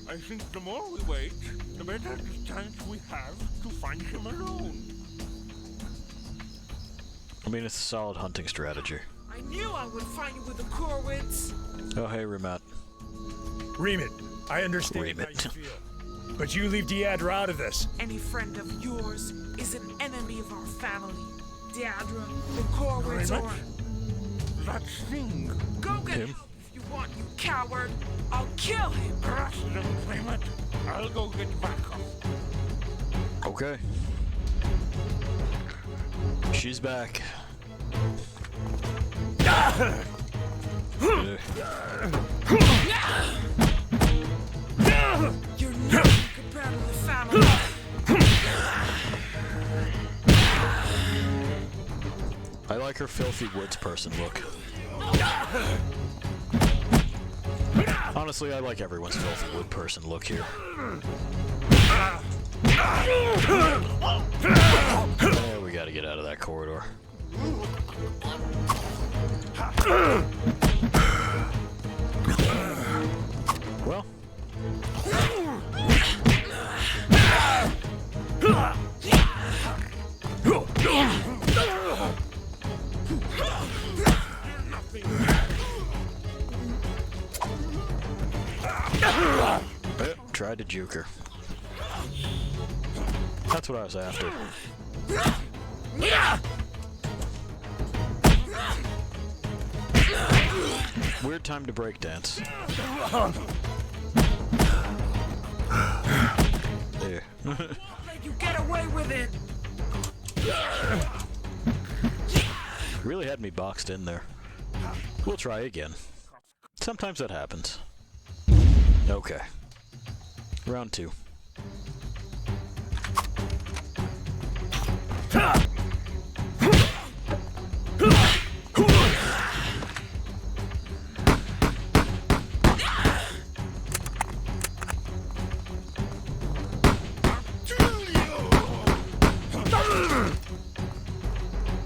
Speaker 11: I think the more we wait, the better the chance we have to find him alone.
Speaker 1: I mean, it's a solid hunting strategy.
Speaker 5: I knew I would find you with the Corwids.
Speaker 1: Oh, hey, Remat.
Speaker 4: Remit, I understand how
Speaker 1: Remit.
Speaker 4: you feel. But you leave Deadra out of this.
Speaker 5: Any friend of yours is an enemy of our family. Deadra, the Corwids,
Speaker 11: Remit?
Speaker 5: or...
Speaker 11: That thing.
Speaker 5: Go get
Speaker 1: Him?
Speaker 5: him if you want, you coward. I'll kill him.
Speaker 11: Crush them, Clement. I'll go get backup.
Speaker 1: Okay. She's back.
Speaker 5: You're nothing compared to the family.
Speaker 1: I like her filthy woods person look. Honestly, I like everyone's filthy wood person look here. Yeah, we gotta get out of that corridor. Well. Tried to juke her. That's what I was after. Weird time to break dance. There.
Speaker 5: Let you get away with it.
Speaker 1: Really had me boxed in there. We'll try again. Sometimes that happens. Okay. Round 2.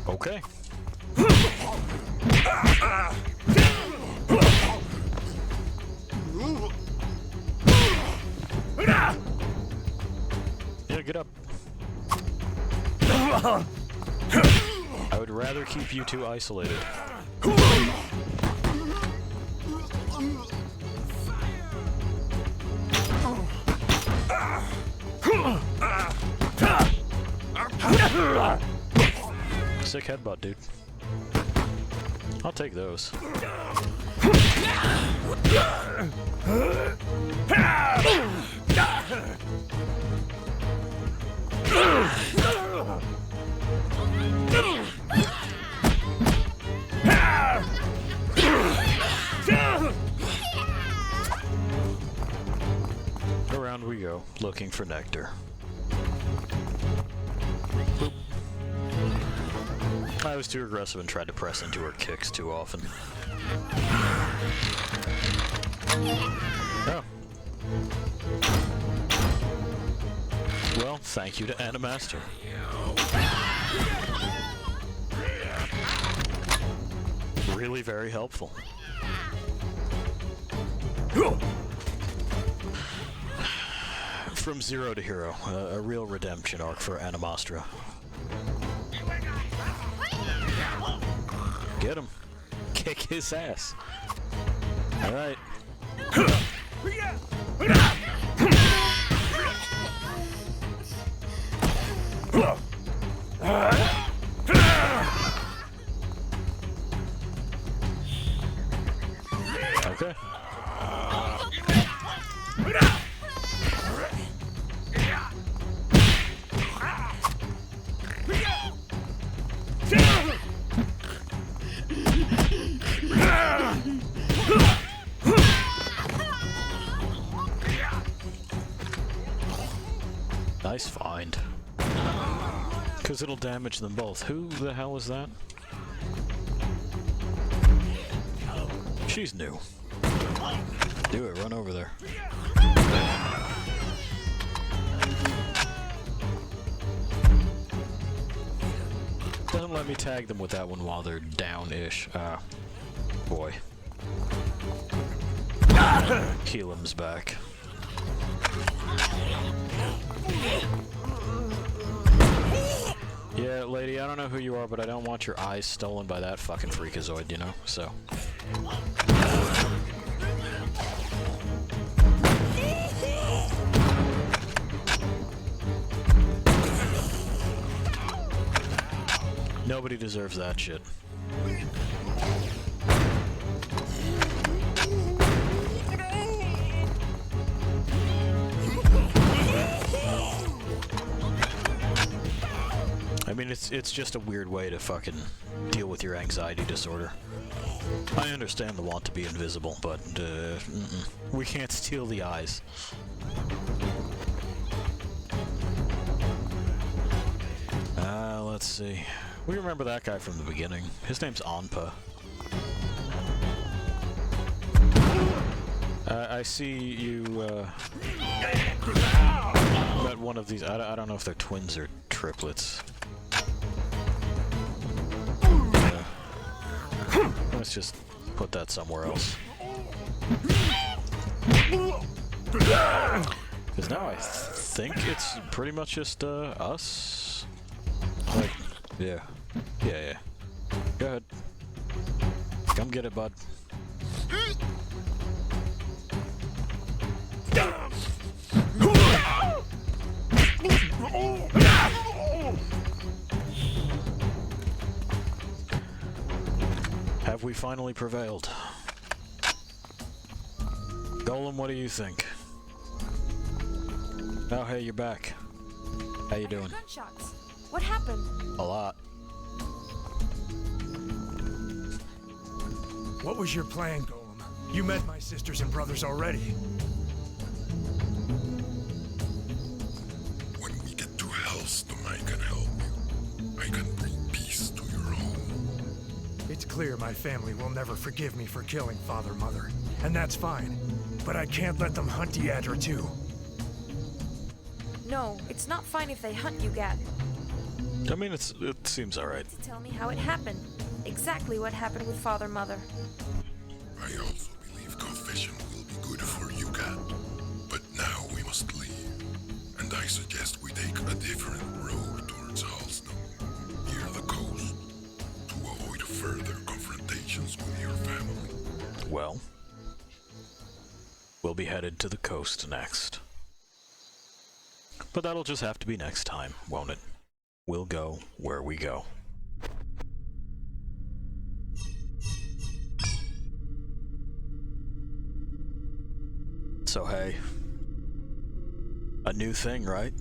Speaker 1: Okay. Yeah, get up. I would rather keep you two isolated. Sick headbutt, dude. I'll take those. Around we go, looking for nectar. Boop. I was too aggressive and tried to press into her kicks too often. Oh. Well, thank you to Animaster. Really very helpful. From zero to hero, a real redemption arc for Animastra. Get him. Kick his ass. Alright. Okay. Nice find. Because it'll damage them both. Who the hell is that? She's new. Do it, run over there. Doesn't let me tag them with that one while they're down-ish. Boy. Keelam's back. Yeah, lady, I don't know who you are, but I don't want your eyes stolen by that fucking freakazoid, you know? So. Nobody deserves that shit. I mean, it's just a weird way to fucking deal with your anxiety disorder. I understand the want to be invisible, but we can't steal the eyes. Let's see. We remember that guy from the beginning. His name's Anpa. I see you met one of these. I don't know if they're twins or triplets. Let's just put that somewhere else. Because now I think it's pretty much just us. Like, yeah. Yeah. Go ahead. Come get it, bud. Have we finally prevailed? Golem, what do you think? Oh, hey, you're back. How you doing?
Speaker 3: Gunshots. What happened?
Speaker 1: A lot.
Speaker 4: What was your plan, Golem? You met my sisters and brothers already.
Speaker 7: When we get to Hellstorm, I can help you. I can bring peace to your home.
Speaker 4: It's clear my family will never forgive me for killing Father Mother, and that's fine. But I can't let them hunt Deadra too.
Speaker 3: No, it's not fine if they hunt you, Gat.
Speaker 1: I mean, it seems alright.
Speaker 3: Tell me how it happened. Exactly what happened with Father Mother.
Speaker 7: I also believe confession will be good for you, Cat. But now we must leave. And I suggest we take a different road towards Halston, near the coast, to avoid further confrontations with your family.
Speaker 1: Well, we'll be headed to the coast next. But that'll just have to be next time, won't it? We'll go where we go. So hey, a new thing, right?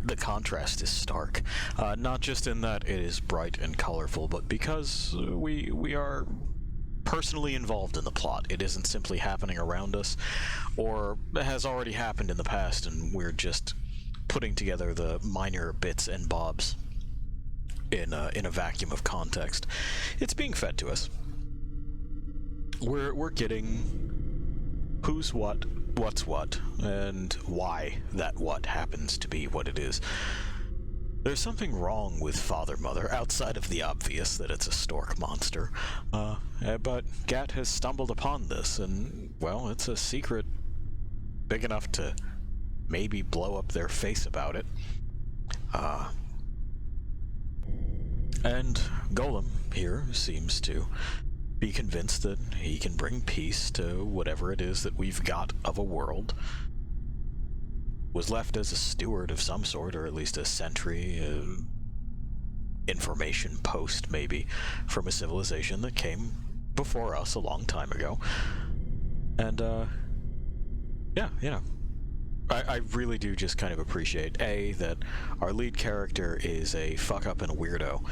Speaker 1: The contrast is stark. Not just in that it is bright and colorful, but because we are personally involved in the plot. It isn't simply happening around us, or has already happened in the past, and we're just putting together the minor bits and bobs in a vacuum of context. It's being fed to us. We're getting who's what, what's what, and why that what happens to be what it is. There's something wrong with Father Mother, outside of the obvious that it's a stork monster. But Gat has stumbled upon this, and, well, it's a secret big enough to maybe blow up their face about it. And Golem here seems to be convinced that he can bring peace to whatever it is that we've got of a world. Was left as a steward of some sort, or at least a sentry, information post maybe, from a civilization that came before us a long time ago. And, yeah, you know, I really do just kind of appreciate, A, that our lead character is a fuck-up and a weirdo,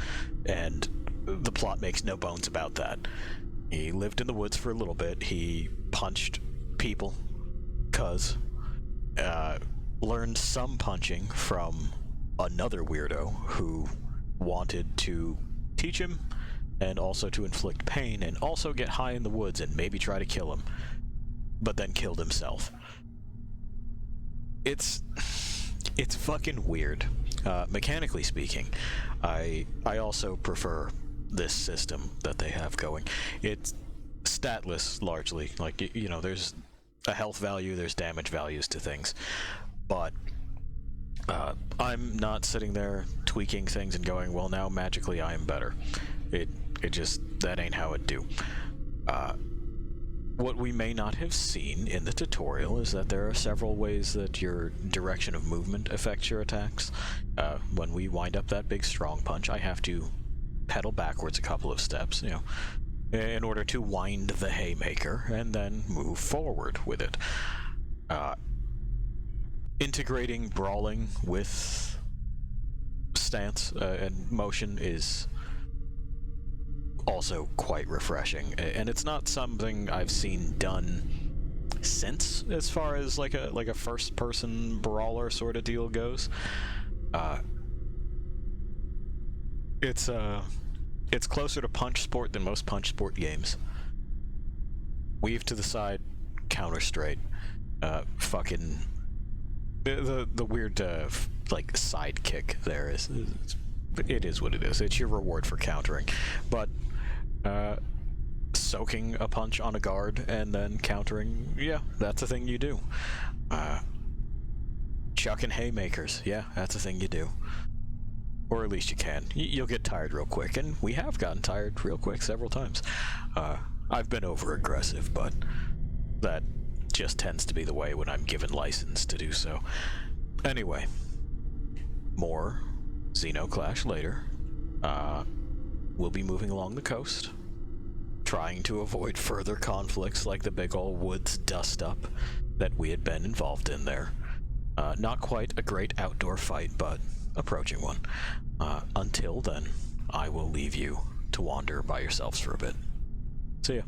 Speaker 1: and the plot makes no bones about that. He lived in the woods for a little bit, he punched people, learned some punching from another weirdo who wanted to teach him, and also to inflict pain, and also get high in the woods and maybe try to kill him, but then killed himself. It's fucking weird. Mechanically speaking, I also prefer this system that they have going. It's statless, largely. Like, you know, there's a health value, there's damage values to things, but I'm not sitting there tweaking things and going, well, now magically I am better. It just, that ain't how it do. What we may not have seen in the tutorial is that there are several ways that your direction of movement affects your attacks. When we wind up that big strong punch, I have to pedal backwards a couple of steps, you know, in order to wind the haymaker and then move forward with it. Integrating brawling with stance and motion is also quite refreshing, and it's not something I've seen done since, as far as like a first-person brawler sort of deal goes. It's closer to punch sport than most punch sport games. Weave to the side, counter straight. Fucking the weird like sidekick there is. It is what it is. It's your reward for countering, but soaking a punch on a guard and then countering, yeah, that's a thing you do. Chucking haymakers, yeah, that's a thing you do. Or at least you can. You'll get tired real quick, and we have gotten tired real quick several times. I've been over-aggressive, but that just tends to be the way when I'm given license to do so. Anyway, more Xenoclash later. We'll be moving along the coast, trying to avoid further conflicts like the big ol' woods dust-up that we had been involved in there. Not quite a great outdoor fight, but approaching one. Until then, I will leave you to wander by yourselves for a bit. See ya.